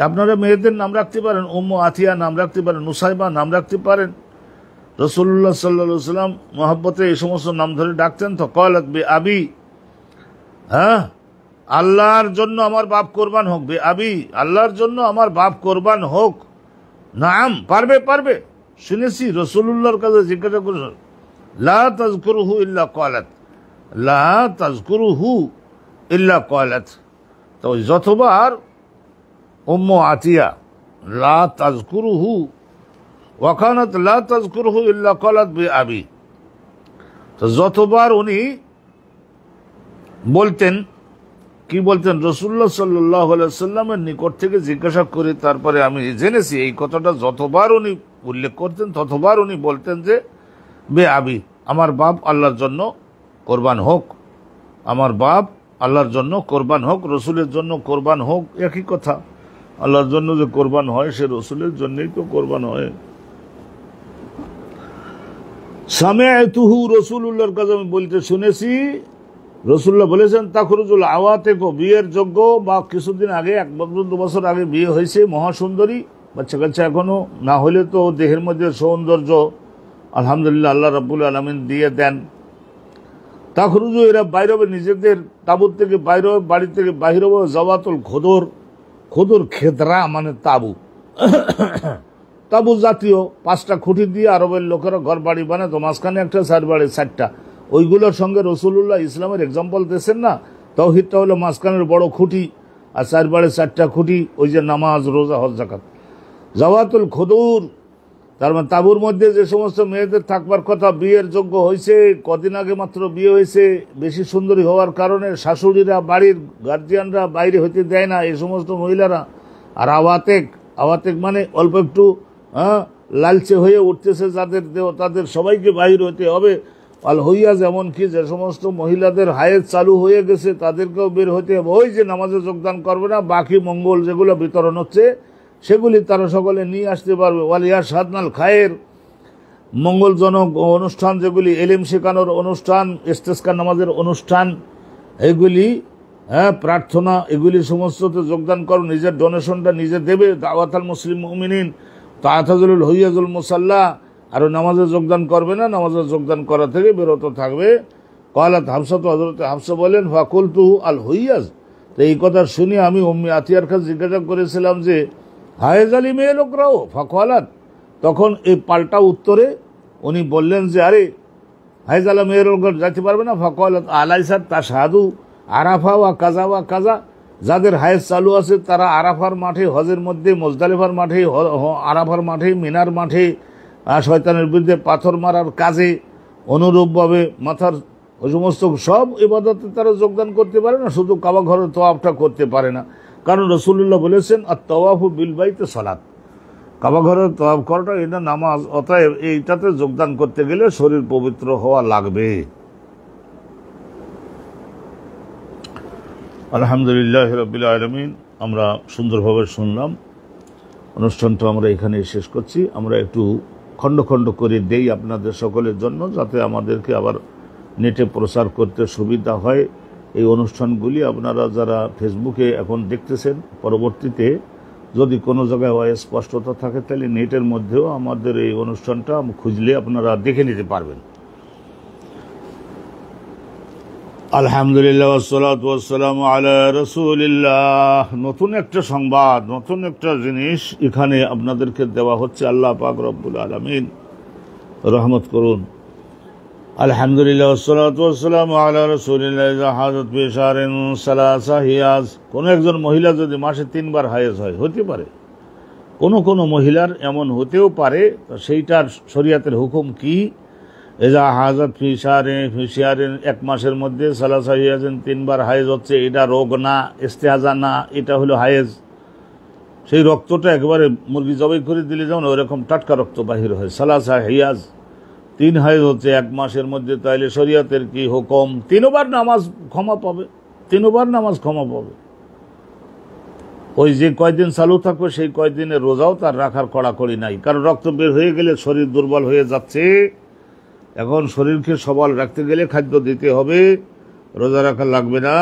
S1: আপনারা মেয়েদের নাম রাখতে পারেন, উম্মু আতিয়া নাম রাখতে পারেন, নুসাইবা নাম রাখতে পারেন। রাসূলুল্লাহ সাল্লাল্লাহু আলাইহি ওয়াসাল্লাম মহব্বতে এই সমস্ত নাম ধরে ডাকতেন। তো ক্বালাত বে আবি, হ্যাঁ, আল্লাহর জন্য আমার বাপ কোরবান হোক। বে আবি, আল্লাহর জন্য আমার বাপ কোরবান হোক। নাম, পারবে, পারবে, শুনেছি। রাসূলুল্লাহর কাছে জিজ্ঞাসা করেছেন, লা তাযকুরুহু ইল্লা ক্বালাত, লা তাযকুরুহু ইল্লা ক্বালাত। তো যতবার উম্মু আতিয়া লা তাযকুরুহু ওয়া কানাত লা তাযকুরুহু ইল্লা ক্বালাত বে আবি, তো যতবার উনি বলতেন, কি বলতেন? রাসূলুল্লাহ সাল্লাল্লাহু আলাইহি ওয়াসাল্লামের নিকট থেকে জিজ্ঞাসা করে তারপরে আমি জেনেছি এই কথাটা যতবার উনি উল্লেখ করতেন ততবার উনি বলতেন যে বে আবি, আমার বাপ আল্লাহর জন্য কোরবান হোক, আমার বাপ আল্লাহর জন্য কোরবান হোক, রসুলের জন্য কোরবান হোক, একই কথা। আল্লাহর জন্য যে কোরবান হয় সে রসুলের জন্যই তো কোরবান হয়। সামিআতুহু, রাসূলুল্লাহর কাছে আমি বলতে শুনেছি, রাসূলুল্লাহ বলেছেন, তাখরুজুল আওয়াতিকু, বিয়ের যোগ্য বা কিছুদিন আগে, 1-2 বছর আগে বিয়ে হয়েছে, মহাসুন্দরী, বাচ্চা কাচ্চা এখনো না হলে তো দেহের মধ্যে সৌন্দর্য আলহামদুলিল্লাহ আল্লাহ রাব্বুল আলামিন দিয়ে দেন। তাখরুজু, এরা বাইরে হবে, নিজেদের তাবুত থেকে বাইরে হবে, বাড়ি থেকে বাইরে হবে। জাওয়াতুল খুদুর, খুদুর খেদরা মানে তাবু, তাবু জাতীয় 5টা খুঁটি দিয়ে আরবের লোকেরা ঘর বাড়ি বানায়, তো মাঝখানে একটা, 4 বাড়ি 4টা, ওইগুলোর সঙ্গে রাসূলুল্লাহ ইসলামের এক্সাম্পল দিয়েছেন না। তাওহীদটা হলো মাঝখানের বড় খুঁটি, আর 4 বাড়ি 4টা খুঁটি, ওই যে নামাজ, রোজা, হজ, যাকাত। জাওয়াতুল খুদুর, তার মানে তাবুর মধ্যে যে সমস্ত মেয়েদের থাকবার কথা, বিয়ের যোগ্য হয়েছে, কদিন আগে মাত্র বিয়ে হয়েছে, বেশি সুন্দরী হওয়ার কারণে শাশুড়িরা, বাড়ির গার্জিয়ানরা বাইরে হতে দেয় না এই সমস্ত মহিলারা। আর আওয়াতেক, আওয়াতেক মানে অল্প একটু লালচে হয়ে উঠতেছে যাদের দেহ, তাদের সবাইকে বাইরে হতে হবে। আল হইয়া, যেমন কি যে সমস্ত মহিলাদের হায়েজ চালু হয়ে গেছে তাদেরকেও বের হতে হবে। ওই যে নামাজে যোগদান করবে না, বাকি মঙ্গল যেগুলো বিতরণ হচ্ছে সেগুলি তারা সকলে নিয়ে আসতে পারবে। ওয়ালিয়া সাদনাল খায়ের, মঙ্গলজনক অনুষ্ঠান যেগুলি, এলিম শেখানোর অনুষ্ঠান, ইস্তেসকা নামাজের অনুষ্ঠান, এগুলি, প্রার্থনা, এগুলি সমস্ততে যোগদান করো। নিজের ডোনেশনটা নিজে দেবে। দাওয়াতাল মুসলিম মুমিনিন, তাআতাজুল হুইয়াজুল মুসাল্লা, আরো নামাজে যোগদান করবে না, নামাজে যোগদান করা থেকে বিরত থাকবে। ক্বালাত হাফসা, তো হযরত হাফসা বলেন, ফাকুলতু আল হুইয়াজ, তো এই কথা শুনে আমি উম্মে আতিয়ার কাছে জিজ্ঞাসা করেছিলাম যে হায়েজ আলী মেয়ে লোকরাও? ফাকালাত, তখন এই পাল্টা উত্তরে উনি বললেন যে আরে হায়েজ আলী মেয়ের লোকরা যাইতে পারবে না। ফাকালাত আলাইসাত তাশহাদু আরাফা ওয়া কাজা ওয়া কাজা, যাদের হায়েজ চালু আছে তারা আরাফার মাঠে, হজের মধ্যে মুজদালিফার মাঠে, আরাফার মাঠে, মিনার মাঠে শয়তানের বিরুদ্ধে পাথর মারার কাজে, অনুরূপভাবে মাথার ওই সমস্ত সব ইবাদতে তারা যোগদান করতে পারে না, শুধু কাবা ঘরের তওয়াফটা করতে পারে না। কারণ রাসূলুল্লাহ বলেছেন আত-তাওয়াফু বিল বাইতি সালাত, কাবা ঘরের তওয়াফ করাটা এটা নামাজ, অতএব এইটাতে যোগদান করতে গেলে শরীর পবিত্র হওয়া লাগবে। আলহামদুলিল্লাহ রাব্বিল আলামিন। আমরা সুন্দরভাবে শুনলাম, অনুষ্ঠানটা আমরা এখানে শেষ করছি। আমরা একটু খণ্ড খণ্ড করে দেই আপনাদের সকলের জন্য, যাতে আমাদেরকে আবার নেটে প্রচার করতে সুবিধা হয়। এই অনুষ্ঠানগুলি আপনারা যারা ফেসবুকে এখন দেখতেছেন, পরবর্তীতে যদি কোনো জায়গায় অস্পষ্টতা থাকে তাহলে নেটের মধ্যেও আমাদের এই অনুষ্ঠানটা খুঁজলে আপনারা দেখে নিতে পারবেন। আলহামদুলিল্লাহ ওয়াসসালাতু ওয়াসসালামু আলা রাসূলিল্লাহ। নতুন একটা সংবাদ, নতুন একটা জিনিস এখানে আপনাদেরকে দেওয়া হচ্ছে। আল্লাহ পাক রব্বুল আলামিন রহমত করুন। আলহামদুলিল্লাহ ওয়াসসালাতু ওয়াসসালামু আলা রাসূলিল্লাহ। হাজাত বিশারিন সালাসা হিয়াজ, কোন একজন মহিলা যদি মাসে 3 বার হায়েজ হয়, হতে পারে কোন মহিলার এমন হতেও পারে, সেইটার শরীয়তের হুকুম কি? এজা হাজাত ফিশারিন, 1 মাসের মধ্যে সালাসা হিয়াজেন 3 বার হায়েজ হচ্ছে, এটা রোগ না, ইস্তেহাজা না, এটা হলো হায়েজ। সেই রক্তটা একবারে মুরগি জবাই করে দিলে যেমন ওইরকম টাটকা রক্ত বাহির হয়। সালাসা হিয়াজ, 3 হায়েজ হচ্ছে 1 মাসের মধ্যে, তাইলে শরীয়তের কি হুকুম? 3 বার নামাজ ক্ষমা পাবে, 3 বার নামাজ ক্ষমা পাবে। ওই যে কয়দিন চালু থাকবে সেই কয়দিনের রোজাও তার রাখার কড়াকড়ি নাই, কারণ রক্ত বের হয়ে গেলে শরীর দুর্বল হয়ে যাচ্ছে। এখন শরীরকে সবল রাখতে গেলে খাদ্য দিতে হবে, রোজা রাখা লাগবে না,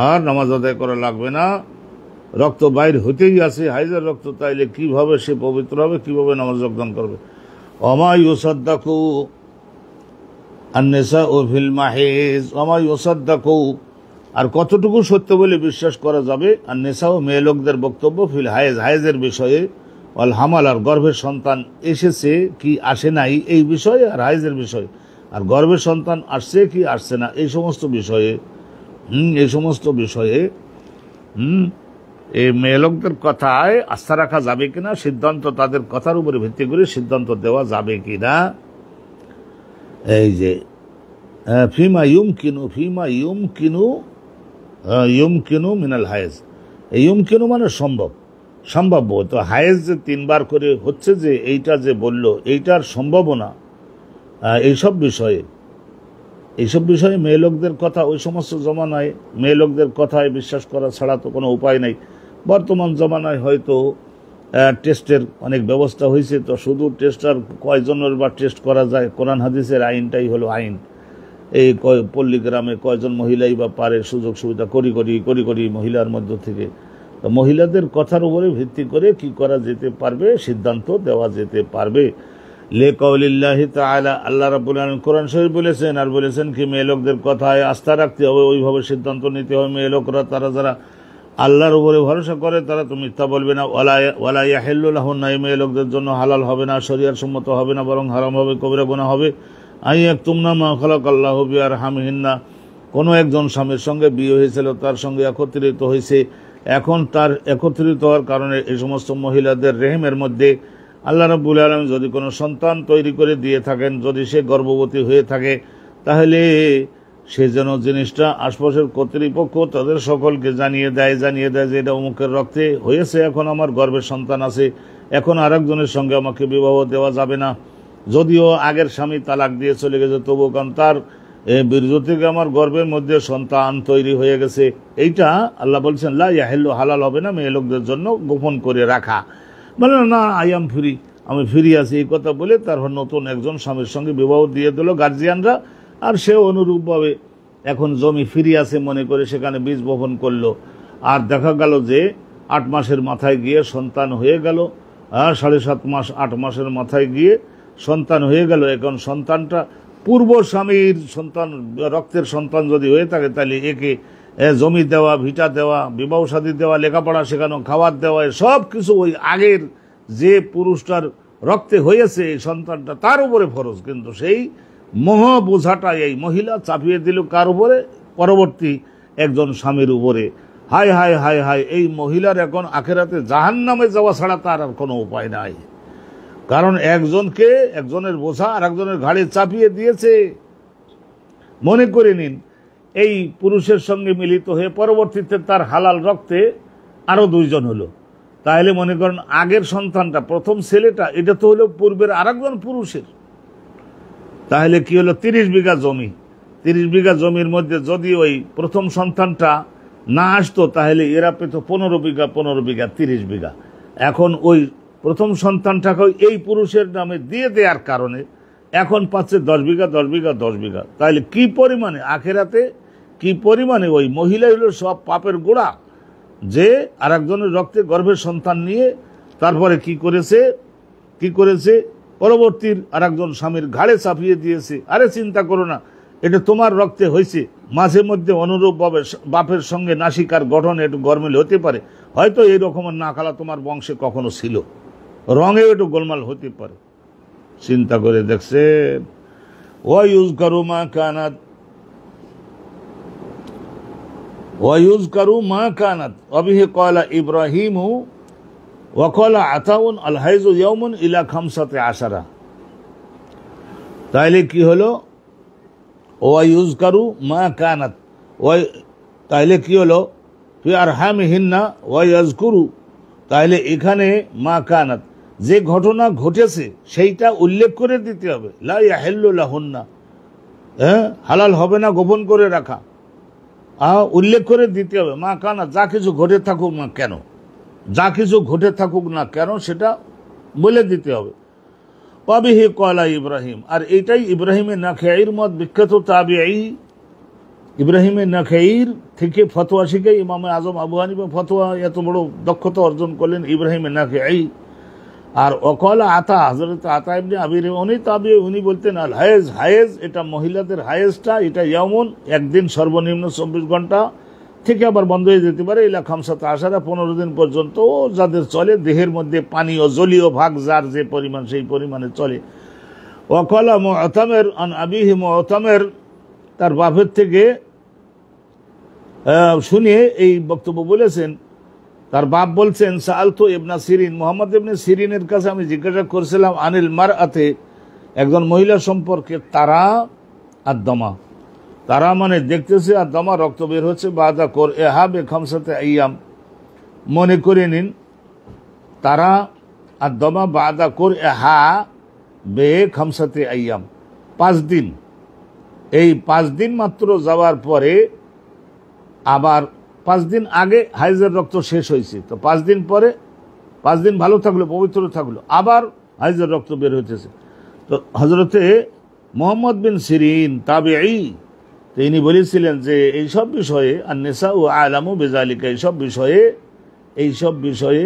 S1: আর নামাজ আদায় করা লাগবে না। রক্ত বাইর হতেই আছে, হাইজের রক্ত, তাইলে কিভাবে সে পবিত্র হবে, কিভাবে নামাজ যোগদান করবে? ওমা ইউসাদ্দাকু আন-নিসাউ ফিল মাহিজ, ওমা ইউসাদ্দাকু, আর কতটুকু সত্য বলে বিশ্বাস করা যাবে? আন-নিসাউ, মেয়ে লোকদের বক্তব্য, ফিল হায়েজ, হায়েজের বিষয়ে, ওয়াল হামাল, আর গর্ভের সন্তান এসেছে কি আসে নাই এই বিষয়ে, আর হায়েজের বিষয়ে, আর গর্ভের সন্তান আসছে কি আসছে না এই সমস্ত বিষয়ে, এই সমস্ত বিষয়ে এই মেয়ে লোকদের কথায় আস্থা রাখা যাবে কিনা, সিদ্ধান্ত তাদের কথার উপরে ভিত্তি করে সিদ্ধান্ত দেওয়া যাবে কিনা। এই যে ফিমা ইউমকিনু মিনাল হায়েজ, এই ইউমকিনু মানে সম্ভাব্য। তো হায়েজ যে 3 বার করে হচ্ছে, যে এইটা যে বলল, এইটার সম্ভাবনা, এইসব বিষয়ে মেয়ে লোকদের কথা, ওই সমস্ত জমানায় মেয়ে লোকদের কথায় বিশ্বাস করা ছাড়া তো কোনো উপায় নাই। বর্তমান জমানায় হয়তো টেস্টের অনেক ব্যবস্থা হয়েছে, তো শুধু টেস্টার কয়জনের বা টেস্ট করা যায়, কোরআন হাদিসের আইনটাই হলো আইন। এই পল্লীগ্রামে কয়জন মহিলাই বা পারে, সুযোগ সুবিধা করি মহিলার মধ্য থেকে, তো মহিলাদের কথার উপরে ভিত্তি করে কি করা যেতে পারবে, সিদ্ধান্ত দেওয়া যেতে পারবে। লিকাউলিল্লাহি তাআলা, আল্লাহ রাব্বুল আলামিন কোরআন শরীফ বলেছেন, আর বলেছেন কি মেয়ে লোকদের কথায় আস্থা রাখতে হবে, ওইভাবে সিদ্ধান্ত নিতে হবে। মেয়ে লোকরা, তারা যারা আল্লাহর উপরে ভরসা করে, তারা তো মিথ্যা বলবে না। ওয়ালা ইয়াহিল্লু লাহুন্না, এই মেয়ে লোকদের জন্য হালাল হবে না, শরীয়ত সম্মত হবে না, বরং হারাম হবে, কবিরা গুনাহ হবে। আইয়াকতুমনা মা খালাকাল্লাহু বিআরহামিহিন্না, কোনো একজন স্বামীর সঙ্গে বিয়ে হয়েছিল, তার সঙ্গে একত্রিত হয়েছে, এখন তার একত্রিত হওয়ার কারণে এই সমস্ত মহিলাদের রেহেমের মধ্যে আল্লাহ রাব্বুল আলামিন যদি কোনো সন্তান তৈরি করে দিয়ে থাকেন, যদি সে গর্ভবতী হয়ে থাকে, তাহলে সে যেন জিনিসটা আশপাশের কর্তৃপক্ষ তাদের সকলকে জানিয়ে দেয় যে এটা অমুকের রক্তে হয়েছে, এখন আমার গর্ভের সন্তান আছে, এখন আরেকজনের সঙ্গে আমাকে বিবাহ দেওয়া যাবে না। যদিও আগের স্বামী তালাক দিয়ে চলে গেছে, তবু কারণ তার বীর্য থেকে আমার গর্ভের মধ্যে সন্তান তৈরি হয়ে গেছে, এইটা আল্লাহ বলছেন লা ইয়াহিল্লু, হালাল হবে না মেয়ে লোকদের জন্য গোপন করে রাখা। মানে না, আমি ফ্রি আছি, এই কথা বলে তার নতুন একজন স্বামীর সঙ্গে বিবাহ দিয়ে দিল গার্জিয়ানরা, আর সে অনুরূপভাবে এখন জমি ফ্রি আছে মনে করে সেখানে বীজ বপন করলো, আর দেখা গেল যে 8 মাসের মাথায় গিয়ে সন্তান হয়ে গেল, 7.5 মাস 8 মাসের মাথায় গিয়ে সন্তান হয়ে গেল। এখন সন্তানটা পূর্ব স্বামীর সন্তান, রক্তের সন্তান যদি হয়ে থাকে, তাহলে একে জমি দেওয়া, ভিটা দেওয়া, বিবাহ শাদী দেওয়া, লেখাপড়া শেখানো, খাবার দেওয়া, সব কিছু ওই আগের যে পুরুষটার রক্তে হয়েছে এই সন্তানটা, তার উপরে ফরজ। কিন্তু সেই মহা বোঝাটা এই মহিলা চাপিয়ে দিল কার উপরে? পরবর্তী একজন স্বামীর উপরে। হায় হায় হায় হায়, এই মহিলার এখন আখেরাতে জাহান্নামে যাওয়া ছাড়া তার আর কোনো উপায় নাই। কারণ একজনের বোঝা আর একজনের ঘাড়ে চাপিয়ে দিয়েছে। মনে করে নিন এই পুরুষের সঙ্গে মিলিত হয়ে পরবর্তীতে তার হালাল রক্তে আরো 2 জন হলো, তাহলে মনে করেন আগের সন্তানটা, প্রথম ছেলেটা, এটা তো হলো পূর্বের আরেকজন পুরুষের। তাহলে কি হলো, 30 বিঘা জমি, 30 বিঘা জমির মধ্যে যদি ওই প্রথম সন্তানটা না আসতো তাহলে এরা পেত 15 বিঘা 15 বিঘা 30 বিঘা। এখন ওই প্রথম সন্তানটাকে এই পুরুষের নামে দিয়ে দেওয়ার কারণে এখন পাচ্ছে 10 বিঘা 10 বিঘা 10 বিঘা। তাহলে কি পরিমাণে আখেরাতে কি পরিমাণে ওই মহিলা হলো সব পাপের গোড়া, যে আর একজনের রক্তে গর্ভের সন্তান নিয়ে তারপরে কি করেছে পরবর্তীর আর একজন স্বামীর ঘাড়ে চাপিয়ে দিয়েছে। আরে চিন্তা করো না, এটা তোমার রক্তে হয়েছে, মাঝে মধ্যে অনুরূপভাবে বাপের সঙ্গে নাসিকার গঠন একটু গরমিল হতে পারে, হয়তো এই রকমের নাকালা তোমার বংশে কখনো ছিল, রঙেও একটু গোলমাল হতে পারে। চিন্তা করে দেখছেন, ওয়ায়ুযকারু মা কানাত অবিহি ক্বালা ইব্রাহিমু ওয়া ক্বালা আতাউন আল হাইজু ইয়াওমুন ইলা 15। তাইলে কি হলো, ওয়ায়ুযকারু মা কানাত, তাইলে কি হলো, ফি আরহামিহিন্না ওয়ায়াযকুরু, তাইলে এখানে মা কানাত যে ঘটনা ঘটেছে সেইটা উল্লেখ করে দিতে হবে। লা ইয়াহিল্লু লাহুন্না, হালাল হবে না গোপন করে রাখা, উল্লেখ করে দিতে হবে। মা কানা, যা কিছু ঘটে থাকুক না কেন, যা কিছু ঘটে থাকুক না কেন সেটা বলে দিতে হবে। ওয়াবিহি ক্বালা ইব্রাহিম, আর এইটাই ইব্রাহিমের নাখাইর মত, বিখ্যাত তাবিঈ ইব্রাহিমের নাখাইর থেকে ফতোয়া শিখে ইমাম আজম আবু হানিফা ফতোয়া এত বড় দক্ষতা অর্জন করলেন ইব্রাহিমের নাখাই। আর ওয়াকালা আতা, হযরত আতা ইবনে আবি উনি তাবিঈ, উনি বলতেন আল হায়েজ এটা মহিলাদের হায়েজটা, এটা ইয়ামুন একদিন, সর্বনিম্ন 24 ঘন্টা থেকে আবার বন্ধ হয়ে যেতে পারে, ইলা 15 15 দিন পর্যন্ত যাদের চলে, দেহের মধ্যে পানি ও জলীয় ভাগ যার যে পরিমাণ সেই পরিমাণে চলে। ওয়াকালা মুআতামির আন আবিহি, মুআতামির তার বাপের থেকে শুনিয়ে এই বক্তব্য বলেছেন। তার বাপ বলছেন, সাআলতু ইবনা সিরিন, মোহাম্মদ ইবনে সিরিনের কাছে আমি জিজ্ঞাসা করেছিলাম, আনিল মারআতে, একজন মহিলা সম্পর্কে, তারা আদ-দামা, তারা মানে দেখতেছে আর দামা রক্ত বের হচ্ছে, বাদা কর এহা বে 5 আইয়াম, মনে করে নিন তারা আদ-দামা বাদা কর এহা বে 5 আইয়াম, 5 দিন, এই 5 দিন মাত্র যাওয়ার পরে আবার 5 দিন আগে হাইজের রক্ত শেষ হয়েছে, তো 5 দিন পরে 5 দিন ভালো থাকলো, পবিত্র থাকলো, আবার হাইজের রক্ত বের হইতেছে। তো হযরতে মুহাম্মদ বিন সিরিন তাবিঈ, তিনি বলেছিলেন যে এইসব বিষয়ে আন-নিসা ও আলামু বিযালিকা, এইসব বিষয়ে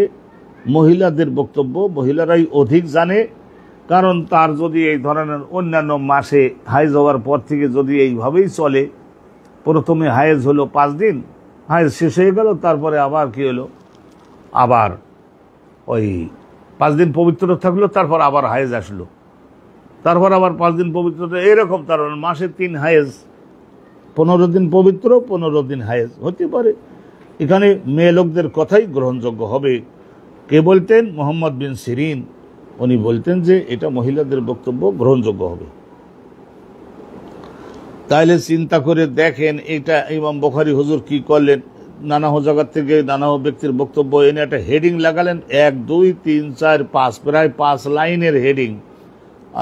S1: মহিলাদের বক্তব্য, মহিলারাই অধিক জানে। কারণ তার যদি এই ধরনের অন্যান্য মাসে হাইজ হওয়ার পর থেকে যদি এইভাবেই চলে, প্রথমে হাইজ হলো 5 দিন, হাইজ শেষ হয়ে গেল, তারপরে আবার কি হলো, আবার ওই 5 দিন পবিত্র থাকলো, তারপর আবার হাইজ আসলো, তারপর আবার 5 দিন পবিত্র, এরকম তার মাসে 3 হাইজ, 15 দিন পবিত্র 15 দিন হায়েজ হতে পারে। এখানে মেয়ে লোকদের কথাই গ্রহণযোগ্য হবে। কে বলতেন? মোহাম্মদ বিন সিরিন, উনি বলতেন যে এটা মহিলাদের বক্তব্য গ্রহণযোগ্য হবে। তাইলে চিন্তা করে দেখেন এটা ইমাম বুখারী হুজুর কি করলেন, নানা জায়গা থেকে নানা ব্যক্তির বক্তব্য এনে একটা হেডিং লাগালেন, 1 2 3 4 5, প্রায় 5 লাইনের হেডিং।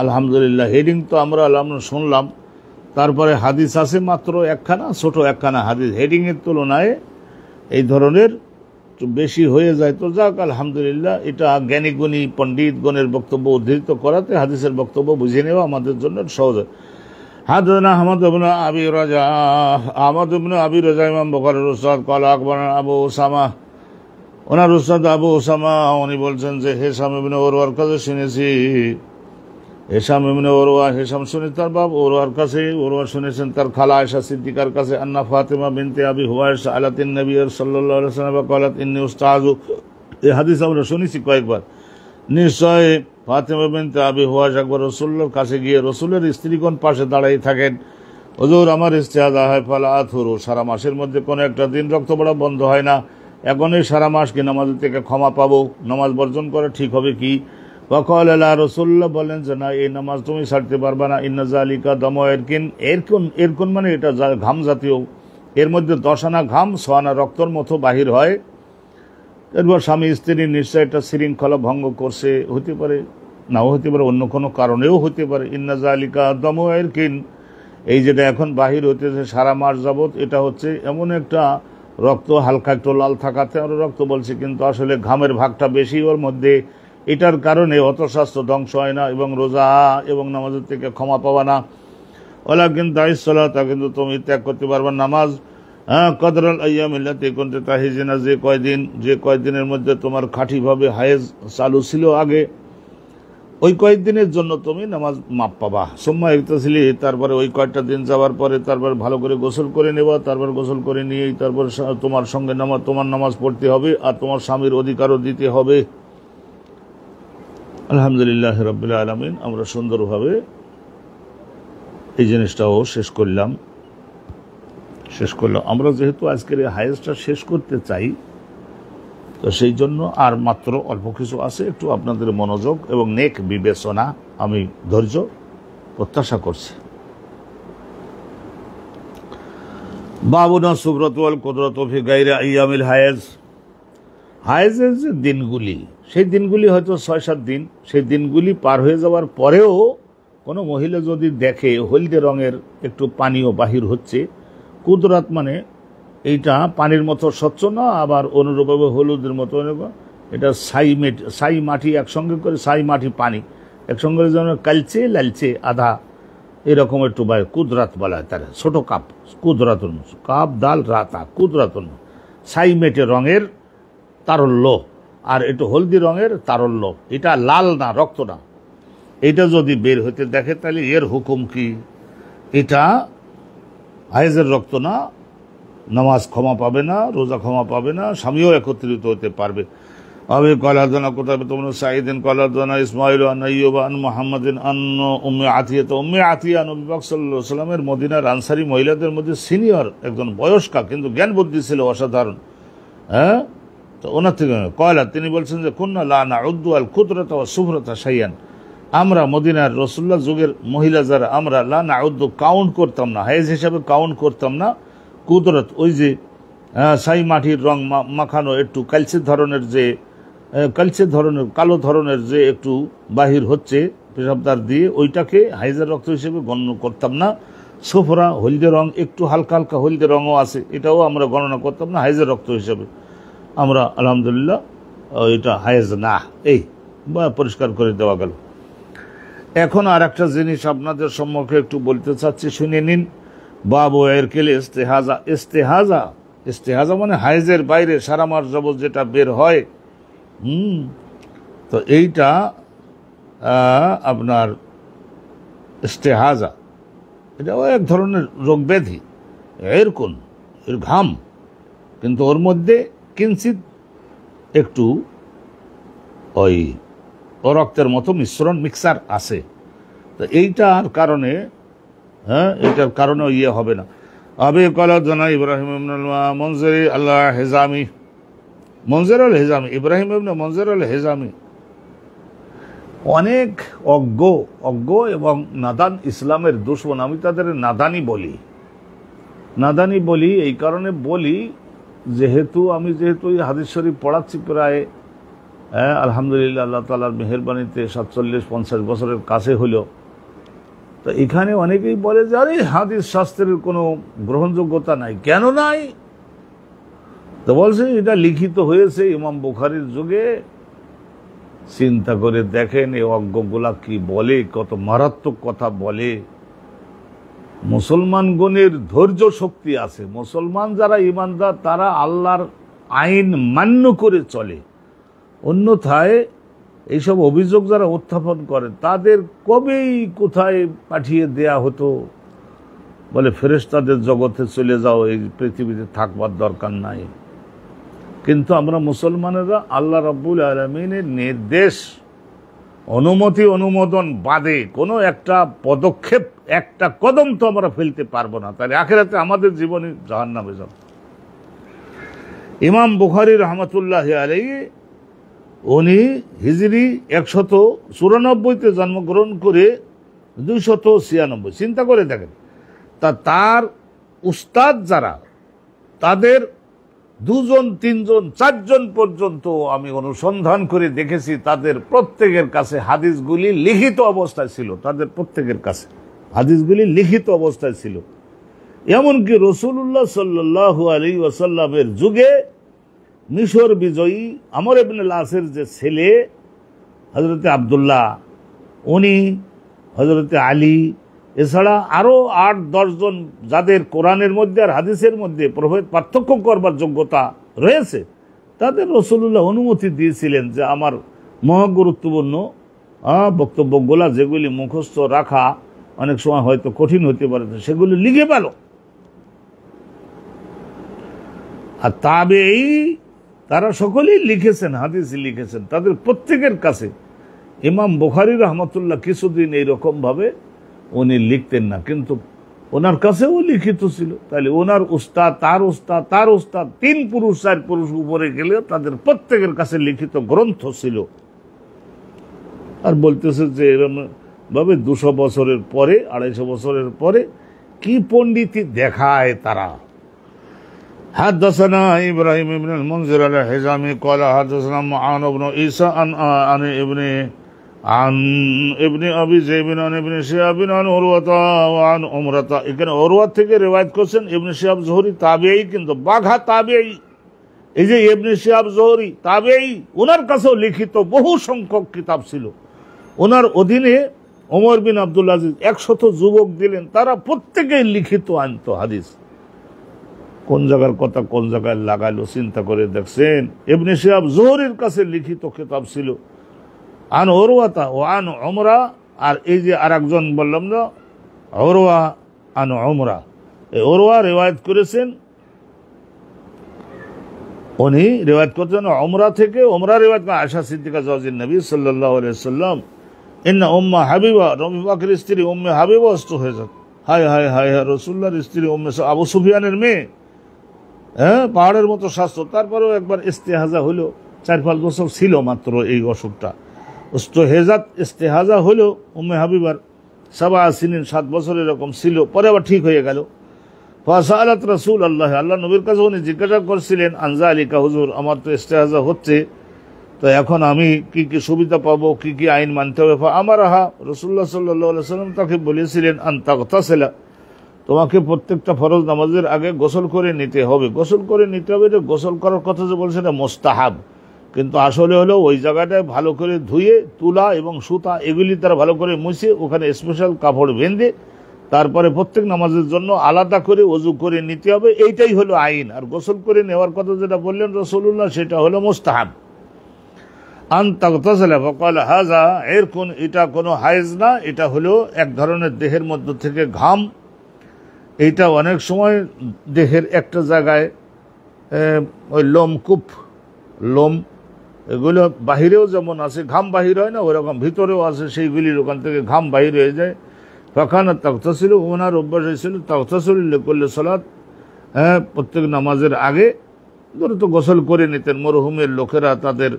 S1: আলহামদুলিল্লাহ, হেডিং তো আমরা শুনলাম, তারপরে হাদিস আছে মাত্র একখানা, ছোট একখানা হাদিস, হেডিংয়ের তুলনায় এই ধরনের বেশি হয়ে যায়। তো যাক, আলহামদুলিল্লাহ, এটা জ্ঞানীগুণী পণ্ডিতগণের বক্তব্য উদ্ধৃত করাতে হাদিসের বক্তব্য বুঝে নেওয়া আমাদের জন্য সহজ। হাদানা আহমদ ইবনে আবি রাজা ইমাম বুখারীর উস্তাদ, ক্বালা আকবারনা আবু উসামা, ওনার উস্তাদ আবু উসামা উনি বলছেন যে হিশাম ইবনে উরওয়ার কাছে শুনেছি, হিশাম ইবনে উরওয়া, হিশাম শুনে তার বাপ উরওয়ার কাছে, উরওয়া শুনেছেন তার খালা আয়েশা সিদ্দিকার কাছে, আন্না ফাতিমা বিনতে আবি হুবাইশ আলাতিন নবী সাল্লাল্লাহু আলাইহি ওয়াসাল্লাম ক্বালাত ইন্নী উস্তাযু। এই হাদিস আমরা শুনেছি কয়েকবার। নিশ্চয় ফাতিমা বিনতে আবি হুবাইশ একবার রাসূলুল্লাহর কাছে গিয়ে রাসূলের স্ত্রীগণ পাশে দাঁড়িয়ে থাকেন, হুজুর আমার ইস্তিহাদা হয় ফালা আথুরু, সারা মাসের মধ্যে কোনো একটা দিন রক্ত পড়া বন্ধ হয় না, এখন এই সারা মাস কি নামাজ থেকে ক্ষমা পাবো, নামাজ বর্জন করা ঠিক হবে কি? ওয়াকাল আল্লাহ রাসূলুল্লাহ বলেন যে না, এই নামাজ তুমি ছাড়তে পারবে না। ইন্না যালিকা দামু ইরকিন, এরকুন মানে এটা ঘাম জাতীয়, এর মধ্যে 10 আনা ঘাম 6 আনা রক্তর মতো বাহির হয়। এরপর স্বামী স্ত্রী নিশ্চয় একটা শৃঙ্খলা ভঙ্গ করছে, হতে পারে, নাও হতে পারে, অন্য কোনো কারণেও হতে পারে। ইন্না যালিকা দামু ইরকিন, এই যেটা এখন বাহির হতেছে সারা মাস যাবত, এটা হচ্ছে এমন একটা রক্ত, হালকা একটু লাল থাকাতে আমরা রক্ত বলছি, কিন্তু আসলে ঘামের ভাগটা বেশি ওর মধ্যে। এটার কারণে অত স্বাস্থ্য ধ্বংস হয় না এবং রোজা এবং নামাজের থেকে ক্ষমা পাবা না। ওয়ালাকিন দাইসসালাতা, কিন্তু তুমি ত্যাগ করতে পারবে নামাজ। কদরাল আইয়ামিল্লাতি কুনতা তাহিজিনা, যে কয়দিনের মধ্যে তোমার খাঁটিভাবে হায়েজ চালু ছিল আগে, ওই কয়েকদিনের জন্য তুমি নামাজ মাপ পাবা। সুম্মা ইগতাসিলি, তারপরে ওই কয়েকটা দিন যাওয়ার পরে তারপর ভালো করে গোসল করে নেবা, তারপর গোসল করে নিয়েই তারপর তোমার সঙ্গে তোমার নামাজ পড়তে হবে আর তোমার স্বামীর অধিকারও দিতে হবে। আলহামদুলিল্লাহ রাব্বিল আলামিন, আমরা সুন্দরভাবে এই জিনিসটাও শেষ করলাম। আমরা যেহেতু আজকের এই হায়েজটা শেষ করতে চাই, তো সেই জন্য আর মাত্র অল্প কিছু আছে, একটু আপনাদের মনোযোগ এবং নেক বিবেচনা আমি ধৈর্য প্রত্যাশা করছি। বাবুনা সুব্রত ওয়াল কুদরত ফি গায়রি আইয়ামিল হায়েজ, হায়েজের যে দিনগুলি, সেই দিনগুলি হয়তো 6-7 দিন, সেই দিনগুলি পার হয়ে যাওয়ার পরেও কোনো মহিলা যদি দেখে হলদে রঙের একটু পানীয় বাহির হচ্ছে, কুদরাত মানে এইটা পানির মতো স্বচ্ছ না, আবার অনুরূপভাবে হলুদের মতো, এটা ছাই মাটি একসঙ্গে করে, ছাই মাটি পানি একসঙ্গে যেন কালচে লালচে আধা এরকম একটু বাইরে, কুদরাত বলা হয় তার, ছোট কাপ, কুদরাতুন, কাপ দাল রাতা, কুদরাতুন, ছাই মেটে রঙের তারল্য, আর একটু হলদি রঙের তারল্য, এটা লাল না, রক্ত না, এটা যদি বের হতে দেখে তাহলে এর হুকুম কি? এটা হায়েজের রক্ত না, নামাজ ক্ষমা পাবে না, রোজা ক্ষমা পাবে না, স্বামীও একত্রিত হতে পারবে। আবে কলাদানা কোথাবে তোমরা সাইদিন কলাদানা ইসমাইল আন আইয়ুব আন মুহাম্মাদিন আন উম্মে আতিয়া, তো উম্মে আতিয়া নবী পাক সাল্লাল্লাহু আলাইহি ওয়াসাল্লামের মদিনার আনসারী মহিলাদের মধ্যে সিনিয়র একজন, বয়স্কা, কিন্তু জ্ঞান বুদ্ধি ছিল অসাধারণ। তো ওনার থেকে কয়লা তিনি বলছেন যে কুন্না লা নাউদ্দু আল কুদরাতা ওয়া সুফরাতা শাইয়ান, আমরা মদিনার রাসূলুল্লাহ যুগের মহিলা যারা, আমরা লা নাউদ্দু কাউন্ট করতাম না, হায়েজ হিসাবে কাউন্ট করতাম না, কুদরত ওই যে ছাই মাটির রং মাখানো একটু কালচে ধরনের, যে কালো ধরনের যে একটু বাহির হচ্ছে পেশাবদার দিয়ে, ওইটাকে হাইজের রক্ত হিসেবে গণ্য করতাম না। সোফরা হলদে রং, একটু হালকা হালকা হলদে রঙও আছে, এটাও আমরা গণনা করতাম না হাইজের রক্ত হিসেবে। আমরা আলহামদুলিল্লাহ এটা হায়েজ না, এই পরিষ্কার করে দেওয়া গেল। এখন আর একটা জিনিস আপনাদের সম্মুখে একটু বলতে চাচ্ছি, শুনে নিন। বাবু এরকেল ইস্তেহাজা মানে হায়েজের বাইরে সারা মাস যাবত যেটা বের হয়, তো এইটা আপনার ইস্তেহাজা, এটাও এক ধরনের রোগ ব্যাধি, এর ঘাম, কিন্তু ওর মধ্যে কিঞ্চিত একটু ওই রক্তের মতো মিক্সার আছে, তো এইটার কারণে এটার কারণে ইয়ে হবে না। আবে কলাদানা ইব্রাহিম ইবনে মুনজির আল্লাহ হেজামি, মনজির আল হেজামি, ইব্রাহিম ইবনে মনজির আল হেজামি অনেক অজ্ঞ এবং নাদান, ইসলামের দুশমন। আমি তাদের নাদানি বলি এই কারণে বলি, যেহেতু এই হাদিস শরীফ পড়াচ্ছি প্রায় আলহামদুলিল্লাহ আল্লাহ তাআলার মেহেরবানিতে 47-50 বছরের কাছে হলো, তো এখানে অনেকেই বলে যে আরে হাদিস শাস্ত্রের কোনো গ্রহণযোগ্যতা নাই। কেন নাই? তো বলছে এটা লিখিত হয়েছে ইমাম বুখারীর যুগে। চিন্তা করে দেখেন এই অজ্ঞগুলা কি বলে, কত মারাত্মক কথা বলে। মুসলমানগণের ধৈর্য শক্তি আছে, মুসলমান যারা ইমানদার তারা আল্লাহর আইন মান্য করে চলে, অন্যথায় এইসব অভিযোগ যারা উত্থাপন করে তাদের কবেই কোথায় পাঠিয়ে দেয়া হতো, বলে ফেরেশতাদের জগতে চলে যাও, এই পৃথিবীতে থাকবার দরকার নাই। কিন্তু আমরা মুসলমানেরা আল্লাহ রাব্বুল আলামিনের নির্দেশ, অনুমতি অনুমোদন বাদে কোনো একটা পদক্ষেপ, একটা কদম তো আমরা ফেলতে পারবো না, তাহলে আখিরাতে আমাদের জীবনে জাহান্নামে যাব। ইমাম বুখারী রাহমাতুল্লাহি আলাইহি উনি হিজরি 194-তে জন্মগ্রহণ করে 296, চিন্তা করে দেখেন। তার উস্তাদ যারা, তাদের 2 জন 3 জন 4 জন পর্যন্ত আমি অনুসন্ধান করে দেখেছি, তাদের প্রত্যেকের কাছে হাদিসগুলি লিখিত অবস্থায় ছিল। তাদের প্রত্যেকের কাছে হাদিসগুলি লিখিত অবস্থায় ছিল। এমনকি রাসূলুল্লাহ সাল্লাল্লাহু আলাইহি ওয়াসাল্লামের যুগে মিশর বিজয়ী আমর ইবনে আল-আসের যে ছেলে হযরতে আব্দুল্লাহ, উনি, হযরতে আলী, এছাড়া আরো 8-10 জন যাদের কোরআনের মধ্যে আর হাদিসের মধ্যে পার্থক্য করবার যোগ্যতা রয়েছে, তাদের রাসূলুল্লাহ অনুমতি দিয়েছিলেন যে আমার মহা গুরুত্বপূর্ণ বক্তব্যগুলা, যেগুলি মুখস্থ রাখা অনেক সময় হয়তো কঠিন হতে পারে, সেগুলি লিখে পেল। আর তাবেঈ তারা সকলেই লিখেছেন, হাদিস লিখেছেন, তাদের প্রত্যেকের কাছে। ইমাম বুখারী রাহমাতুল্লাহ কিছুদিন এইরকম ভাবে উনি লিখতেন না, কিন্তু ওনার কাছেও লিখিত ছিল। তাহলে ওনার উস্তাদ, তার উস্তাদ, তার উস্তাদ, 3 পুরুষ 4 পুরুষ উপরে গেলে তাদের প্রত্যেকের কাছে লিখিত গ্রন্থ ছিল। আর বলতেছে যে এরকম ভাবে 200 বছরের পরে, 250 বছরের পরে কি পণ্ডিতি দেখায় তারা। حدثنا إبراهيم بن المنذر الحزامي قال حدثنا معاذ بن عيسى عن ابن أبي زيد عن ابن شهاب عن عروة وعن عمرة। এখানে উরওয়া থেকে রিওয়ায়াত করেছেন ইবনে শিহাব জোহরি, তাবেঈ, কিন্তু বাঘা তাবেঈ। এই যে ইবনে শিহাব জোহরি তাবেঈ, ওনার কাছেও লিখিত বহু সংখ্যক কিতাব ছিল। ওনার অধীনে ওমর বিন আব্দুল আজিজ 100 যুবক দিলেন, তারা প্রত্যেকেই লিখিত আনতো হাদিস। কোন জায়গার কথা কোন জায়গায় লাগাইলো চিন্তা করে দেখছেন। ইবনে শিহাব জোহরির কাছে লিখিত কিতাব ছিল। আন উরওয়াতা ও আন উমরা, আর এই যে আরেকজন বললাম না, উরওয়া আন উমরা, এই উরওয়া রিওয়ায়াত করেছেন, উনি রিওয়ায়াত করছেন উমরা থেকে। উমরা রিওয়ায়াত করেন আয়েশা সিদ্দিকা জাওজিন নবী সাল্লাল্লাহু আলাইহি ওয়াসাল্লাম, ইন্না উম্মা হাবিবা, নবী পাকের স্ত্রী উম্মে হাবিবা অসুস্থ হয়ে যান। হায় হায় হায় হায়, রাসূলুল্লাহর স্ত্রী আবু সুফিয়ানের মেয়ে, পাহাড়ের মতো স্বাস্থ্য, তারপরেও একবার ইস্তেহাজা হলো। 4-5 বছর ছিল মাত্র এই অসুখটা, ইস্তেহাজা হলো উম্মে হাবিবার। 7 বছর এরকম ছিল, পরে আবার ঠিক হয়ে গেল। ফাসালাত রাসূলুল্লাহ, আল্লাহ নবীর কাছে উনি জিজ্ঞাসা করছিলেন, আনজা আলিকা হুজুর, আমার তো ইস্তেহাজা হচ্ছে, তো এখন আমি কি কি সুবিধা পাবো, কি কি আইন মানতে হবে। আমারাহা, রাসূলুল্লাহ সাল্লাল্লাহু আলাইহি ওয়াসাল্লাম তাকে বলেছিলেন, আন তাগতাসিলা, তোমাকে প্রত্যেকটা ফরজ নামাজের আগে গোসল করে নিতে হবে। গোসল করে নিতে হবে, এটা গোসল করার কথা যে বলছে এটা মোস্তাহাব, কিন্তু আসলে হলো ওই জায়গাটায় ভালো করে ধুয়ে তুলা এবং সুতা এগুলি তারা ভালো করে মুছে ওখানে স্পেশাল কাপড় বেঁধে তারপরে প্রত্যেক নামাজের জন্য আলাদা করে ওযু করে নিতে হবে। এইটাই হলো আইন। আর গোসল করে নেওয়ার কথা যেটা বললেন রাসূলুল্লাহ, সেটা হলো মুস্তাহাব। আন তাগতাসিলা ফাকালা হাযা ইরকুন, এটা কোনো হায়েজ না, এটা হলো এক ধরনের দেহের মধ্য থেকে ঘাম। এইটা অনেক সময় দেহের একটা জায়গায় ওই লোমকূপ, লোম, এগুলো বাহিরেও যেমন আছে, ঘাম বাহির হয় না, ওরকম ভিতরেও আছে, সেইগুলির ওখান থেকে ঘাম বাহির হয়ে যায়। ফাখানা তাগতাসিলু, ওনার অভ্যাস হয়েছিল তাগতাসিলু লিকুল্লি সালাত, প্রত্যেক নামাজের আগে তো গোসল করে নিতেন। মরহুমের লোকেরা তাদের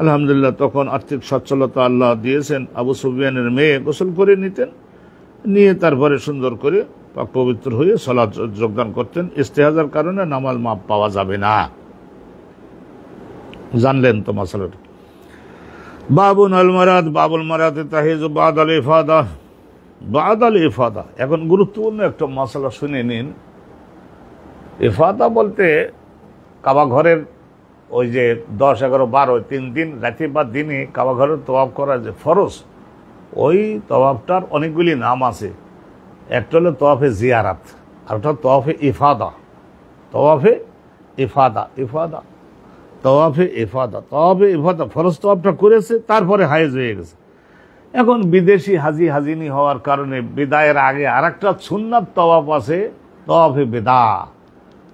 S1: আলহামদুলিল্লাহ তখন আর্থিক সচ্ছলতা আল্লাহ দিয়েছেন, আবু সুফিয়ানের মেয়ে গোসল করে নিতেন, নিয়ে তারপরে সুন্দর করে পাক পবিত্র হয়ে সালাত যোগদান করতেন। ইস্তেহাজার কারণে নামাজ মাপ পাওয়া যাবে না। জানলেন তো মাসালাটা। বাবুল মারাদ, বাবুল মারাদে তাহিজ বাদাল ইফাদা, বাদাল ইফাদা। এখন গুরুত্বপূর্ণ একটা মাসালা শুনে নিন। ইফাদা বলতে কাবা ঘরের ওই যে 10, 11, 12 3 দিন রাতে বা দিনে কাবা ঘরের তওয়াফ করা যে ফরজ, ওই তওয়াফটার অনেকগুলি নাম আছে। একটা হলো তওয়াফে জিয়ারাত, আর ওটা তওয়াফে ইফাদা। তওয়াফে ইফাদা, ইফাদা, তওয়াফে ইফাদা, তওয়াফে ইফাদা ফরজ তওয়াফটা করেছে, তারপরে হায়েজ হয়ে গেছে। এখন বিদেশি হাজি হাজিনি হওয়ার কারণে বিদায়ের আগে আরেকটা সুন্নাত তওয়াফ আছে, তওয়াফে বিদা।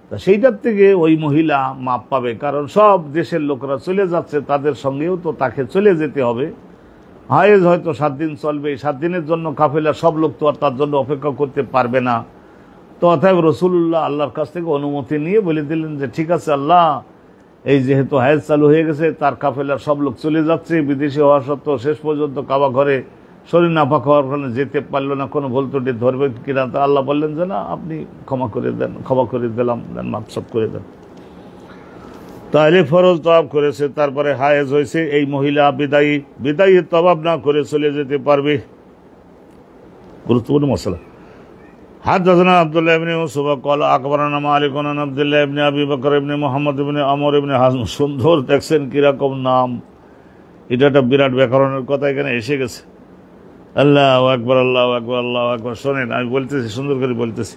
S1: তা সেইটার থেকে ওই মহিলা মাপ পাবে, কারণ সব দেশের লোকরা চলে যাচ্ছে, তাদের সঙ্গেও তো তাকে চলে যেতে হবে। হায়েজ হয়তো 7 দিন চলবে, 7 দিনের জন্য কাফেলা, সব লোক তো আর তার জন্য অপেক্ষা করতে পারবে না। তো অতএব রাসূলুল্লাহ আল্লাহর কাছ থেকে অনুমতি নিয়ে বলে দিলেন যে ঠিক আছে আল্লাহ, এই যেহেতু হায়েজ চালু হয়ে গেছে, তার কাফেলার সব লোক চলে যাচ্ছে, বিদেশি হওয়া সত্ত্বেও শেষ পর্যন্ত কাবা ঘরে শরীর নাপাক হওয়ার কারণে যেতে পারলো না, কোনো ভুল ত্রুটি ধরবে কিনা। তা আল্লাহ বললেন যে না, আপনি ক্ষমা করে দেন, ক্ষমা করে দিলাম, দেন মাপসাপ করে দেন। তাহলে ফরজ তওয়াব করেছে, তারপরে হায়েজ হয়েছে, এই মহিলা বিদায়ী তওয়াব না করে চলে যেতে পারবে। গুরুত্বপূর্ণ মশলা। حدثنا عبد الله بن يوسف قال اخبرنا مالك عن عبد الله بن ابي بكر بن محمد بن عمرو بن حزم। সুন্দর দেখছেন কিরকম নাম, এটা একটা বিরাট ব্যাকরণের কথা এখানে এসে গেছে। আল্লাহু আকবার, আল্লাহু আকবার, আল্লাহু আকবার। শোনেন, আমি বলতেছি, সুন্দর করে বলতেছি।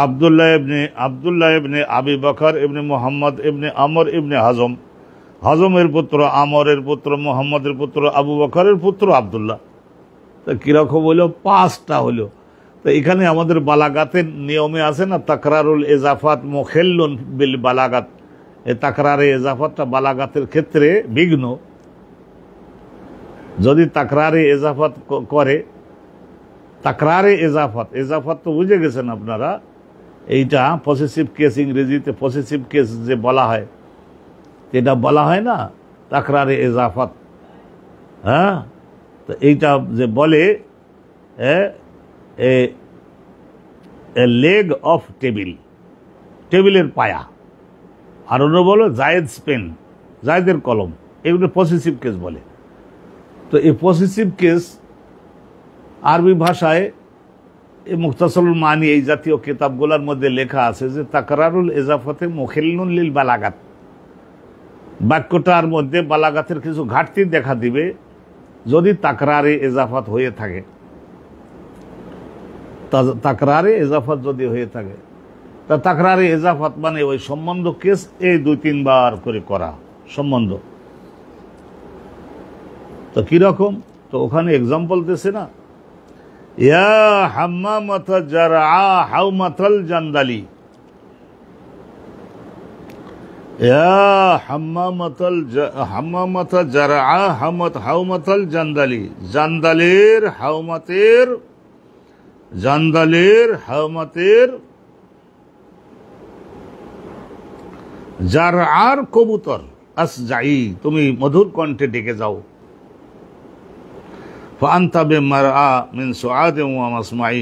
S1: আব্দুল্লাহ ইবনে আবি বকর ইবনে মুহাম্মদ ইবনে আমর ইবনে হাজম, হাজমের পুত্র, আমরের পুত্র, মুহাম্মদের পুত্র, আবু বকরের পুত্র আব্দুল্লাহ। তা কিরকম হলো? 5টা হলো। তো এখানে আমাদের বালাগাতের নিয়মে আছে না, তাকরারুল এজাফাত মুখিল্লুন বিল বালাগাত। এই তাকরারে এজাফাতটা বালাগাতের ক্ষেত্রে বিঘ্ন। যদি তাকরারে এজাফাত করে, তাকরারে এজাফাত তো বুঝে গেছেন আপনারা, এইটা পসেসিভ কেস, ইংরেজিতে পসেসিভ কেস যে বলা হয়, এটা বলা হয় না তাকরারে এজাফাত। হ্যাঁ, তো এইটা যে বলে লেগ অফ টেবিল, টেবিলের পায়া, আর অন্য বলো জায়েদ পেন, জায়েদের কলম, এগুলো পসেসিভ কেস বলে। তো এই পসেসিভ কেস আরবি ভাষায় এই মুখতাসরুল মানি এই জাতীয় কিতাবগুলোর মধ্যে লেখা আছে যে তাকরারুল এজাফাতে মুখিল্লুন লিল বালাগাত। বাক্যটার মধ্যে বালাগাতের কিছু ঘাটতি দেখা দিবে যদি তাকরারে এজাফাত হয়ে থাকে। তাকরারে এজাফাত যদি হয়ে থাকে, তা তাকরারে এজাফাত মানে ওই সম্বন্ধ কেস এই 2-3 বার করে করা সম্বন্ধ। তো কিরকম? তো ওখানে এক্সাম্পল দিতেছে না, ইয়া হাম্মামাতা জারআ হাওমাতাল জান্দালি, ইয়া হাম্মামাতা জারআ হাওমাতাল জান্দালি, জান্দালের হাওমাতের জারআর কবুতর আসজাই, তুমি মধুর কণ্ঠে ডেকে যাও। ফাআনতা বিমারআ মিন সুআদ ওয়া মাসমাই,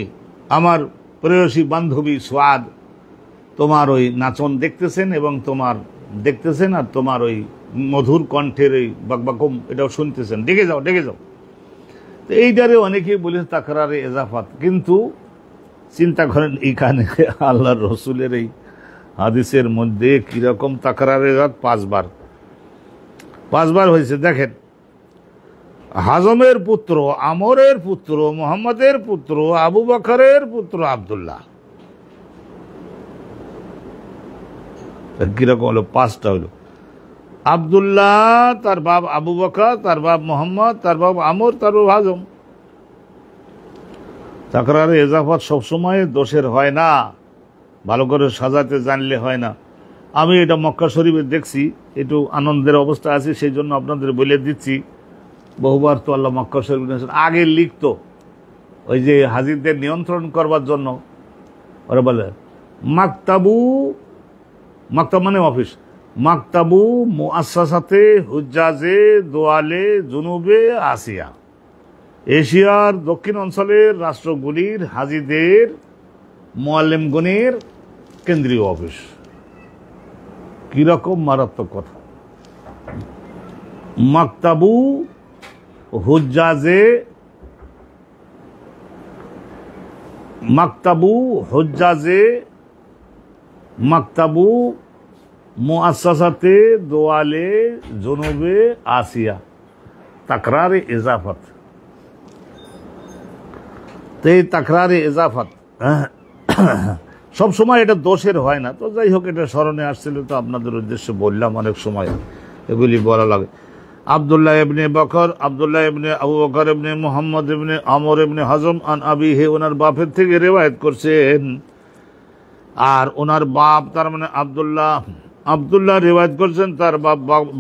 S1: আমার প্রেয়সী বান্ধবী সুআদ তোমার ওই নাচন দেখতেছেন এবং তোমার দেখতেছেন, আর তোমার ওই মধুর কণ্ঠের ওই বাকবাকম এটাও শুনতেছেন, ডেকে যাও, ডেকে যাও। তো এইটারে অনেকেই বলেছে তাকরারে এজাফাত, কিন্তু চিন্তা করেন এইখানে আল্লাহর রসুলের এই হাদিসের মধ্যে কিরকম তাকরারে এজাফাত 5 বার হয়েছে। দেখেন, হাজমের পুত্র, আমরের পুত্র, মুহাম্মদের পুত্র, আবু বকরের পুত্র আব্দুল্লাহ। কিরকম হলো? 5টা হলো। আব্দুল্লাহ, তার বাপ আবু বকর, তার বাপ মোহাম্মদ, তার বাপ আমর, তার বাপ হাজম। তাকরারে এজাফাত সবসময় দোষের হয় না, ভালো করে সাজাতে জানলে হয় না। আমি এটা মক্কা শরীফে দেখছি, একটু আনন্দের অবস্থা আছে, সেই জন্য আপনাদের বলে দিচ্ছি। বহুবার তো আল্লাহ মক্কা শরীফ আগে লিখতো, ওই যে হাজিরদের নিয়ন্ত্রণ করবার জন্য ওরা বলে মাকতাবু, মাকতাব মানে অফিস, মাকতাবু মুআসসাসাতে হুজ্জাজে দোয়ালে জুনুবে আসিয়া, এশিয়ার দক্ষিণ অঞ্চলের রাষ্ট্রগুলির হাজিদের মুআল্লিমগণের কেন্দ্রীয় অফিস। কিরকম মারাত্মক কথা! মাকতাবু হুজ্জাজে, মাকতাবু হুজ্জাজে, মাকতাবু মুআসসাসাতে দোয়ালে জুনুবে আসিয়া, তাকরারে ইজাফত। তো এই তাকরারে ইজাফত সবসময় এটা দোষের হয় না। তো যাই হোক, এটা স্মরণে আসছিল, তো আপনাদের উদ্দেশ্যে বললাম, অনেক সময় এগুলি বলা লাগে। আব্দুল্লাহ ইবনে বকর, আব্দুল্লাহ ইবনে আবু বকর ইবনে মুহাম্মদ ইবনে আমর ইবনে হাজম আন আবিহি, ওনার বাপের থেকে রিওয়ায়াত করছেন। আর ওনার বাপ, তার মানে আব্দুল্লাহ রিওয়ায়াত করছেন তার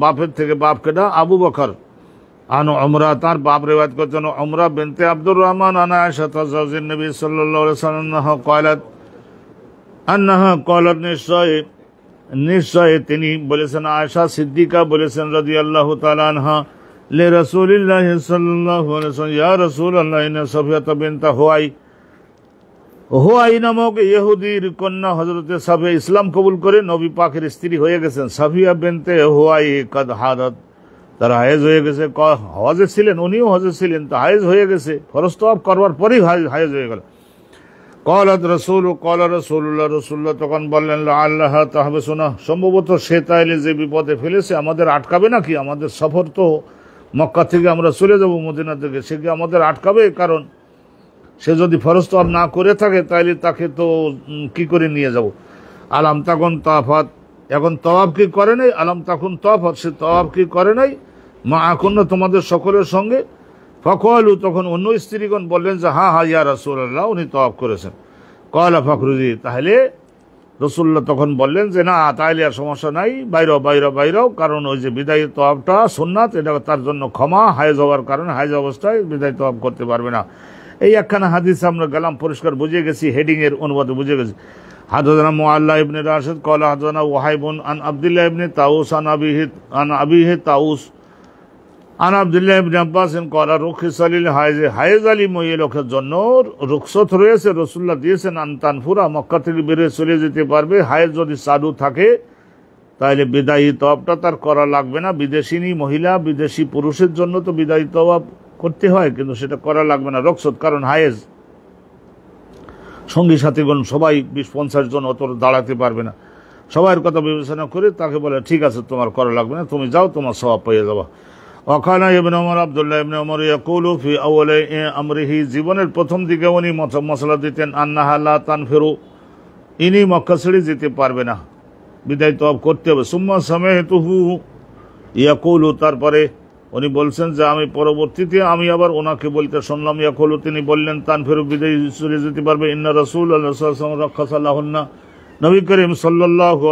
S1: বাপের থেকে। বাপ কেটা? আবু বকর। আন উমরা, তার বাপ রিওয়ায়াত করছেন উমরা বিনতে আব্দুর রহমান আন আয়েশা জাওজিন নবী সাল্লাল্লাহু আলাইহি ওয়াসাল্লাম ক্বালাত, আন্নাহা ক্বালাত, নিশ্চয় নিশ্চয় তিনি বলেছেন, আয়েশা সিদ্দিকা বলেছেন রাদিয়াল্লাহু তাআলা আনহা, লে রাসূলিল্লাহ সাল্লাল্লাহু আলাইহি ওয়াসাল্লাম, ইয়া রাসূলুল্লাহ ইন্না সাফিয়াতা বিনত হুয়াই নামক ইহুদির কন্যা হযরতে সাফিয়া ইসলাম কবুল করে নবী পাকের স্ত্রী হয়ে গেছেন। সাফিয়া বিনতে হুয়াই কাদ হাদাত, তারা হায়েজ হয়ে গেছে। হজে ছিলেন, উনিও হজে ছিলেন, তো হায়েজ হয়ে গেছে, ফরজ তওয়াফ করবার পরেই হায়েজ হয়ে গেল। ক্বালাত রাসূল ক্বালা রাসূলুল্লাহ, রাসূলুল্লাহ তখন বললেন, আল্লাহ তাহবিসুনা, সম্ভবত সে তাইলে যে বিপদে ফেলেছে আমাদের আটকাবে নাকি? আমাদের সফর তো মক্কা থেকে আমরা চলে যাব মদিনা থেকে, সে কি আমাদের আটকাবে? কারণ সে যদি ফরজ তওয়াফ না করে থাকে তাইলে তাকে তো কি করে নিয়ে যাব। আলাম তাকুন তাওয়াফাত, এখন তওয়াফ কি করে নাই? আলাম তাকুন তাওয়াফাত, সে তওয়াফ কি করে নাই? মা আকুন, তোমাদের সকলের সঙ্গে। ফাকালু, তখন অন্য স্ত্রীগণ বললেন যে হ্যাঁ হ্যাঁ ইয়া রাসূলুল্লাহ, উনি তওয়াফ করেছেন। ক্বালা ফাখরুজি, তাহলে রাসূলুল্লাহ তখন বললেন যে না, তাইলে আর সমস্যা নাই, বাইরাও, কারণ ওই যে বিদায়ী তওয়াফটা সুন্নাত, এটা তার জন্য ক্ষমা, হায়েজ হওয়ার কারণে হায়েজ অবস্থায় বিদায়ী তওয়াফ করতে পারবে না। এই একখানা হাদিস আমরা গেলাম, পরিষ্কার বুঝে গেছি, হেডিং এর অনুবাদে বুঝে গেছি। হাদাদানা মুআল্লা ইবনে রাশিদ ক্বালা হাদাদানা ওয়াহাইবুন আন আব্দুল্লাহ ইবনে তাউস আন আবিহি তাউস আন আব্দুল্লাহ ইবনে আব্বাস ক্বালা রুখিসা লিল হায়েজ, হায়েজ আলী মহিলাদের জন্য রুখসত রয়েছে, রাসূলুল্লাহ দিয়েছেন আন তানফুরা, মক্কা থেকে বেরিয়ে চলে যেতে পারবে। হায়েজ যদি চালু থাকে তাহলে বিদায়ী তওয়াফটা তার করা লাগবে না। বিদেশিনী মহিলা, বিদেশি পুরুষের জন্য তো বিদায়ী তওয়াফ করতে হয়, কিন্তু সেটা করা লাগবে না, রুখসত। কারণ হায়েজ, সঙ্গী সাথীগণ সবাই 20-50 জন অত দাঁড়াতে পারবে না। সবার কথা বিবেচনা করে তাকে বলে ঠিক আছে, তোমার করা লাগবে না, তুমি যাও, তোমার সওয়াব পেয়ে যাবা। ওয়াকানা ইবনে ওমর, আব্দুল্লাহ ইবনে ওমর ইয়াকুলু ফি আউয়ালি আমরিহি, জীবনের প্রথম দিকে উনি মশলা দিতেন, আন্নাহা লা তানফিরু, ইনি মক্কা ছেড়ে যেতে পারবে না, বিদায় তওয়াফ করতে হবে। সুম্মা সামি'তুহু ইয়াকুলু, তারপরে উনি বলছেন যে আমি পরবর্তীতে আমি আবার ওনাকে বলতে শুনলাম, ইয়াকুলু, তিনি বললেন তানফিরু, বিদায় চলে যেতে পারবে। ইন্না রাসূলুল্লাহ সাল্লাল্লাহু আলাইহি ওয়াসাল্লাম রাখাসা লাহুন্না, নবী করিম সাল্লাল্লাহু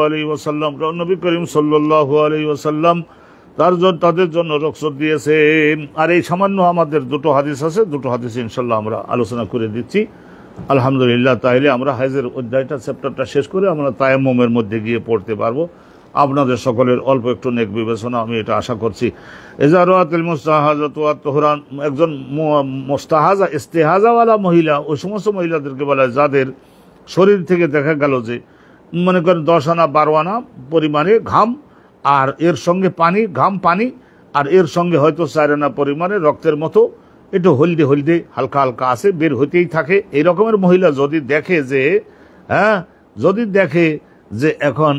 S1: আলাইহি ওয়াসাল্লাম তাদের জন্য রুখসত দিয়েছেন। আর এই সামান্য আমাদের দুটো হাদিস আছে, দুটো হাদিস ইনশাআল্লাহ আমরা আলোচনা করে দিচ্ছি আলহামদুলিল্লাহ। তাইলে আমরা হায়েজের অধ্যায়টা, চ্যাপ্টারটা শেষ করে আমরা তায়াম্মুমের মধ্যে গিয়ে পড়তে পারবো। আপনাদের সকলের অল্প একটু নেক বিবেচনা আমি এটা আশা করছি। ইজারাতুল মুস্তাহাজাতু ওয়াত তুহরান, একজন মুস্তাহাজা ইস্তেহাজাওয়ালা মহিলা, ওই সমস্ত মহিলাদেরকে বলা হয় যাদের শরীর থেকে দেখা গেল যে মনে করেন 10 আনা 12 আনা পরিমাণে ঘাম, আর এর সঙ্গে পানি, ঘাম পানি, আর এর সঙ্গে হয়তো 4 আনা পরিমাণে রক্তের মতো একটু হলদে হালকা হালকা আছে, বের হইতেই থাকে। এই রকমের মহিলা যদি দেখে যে এখন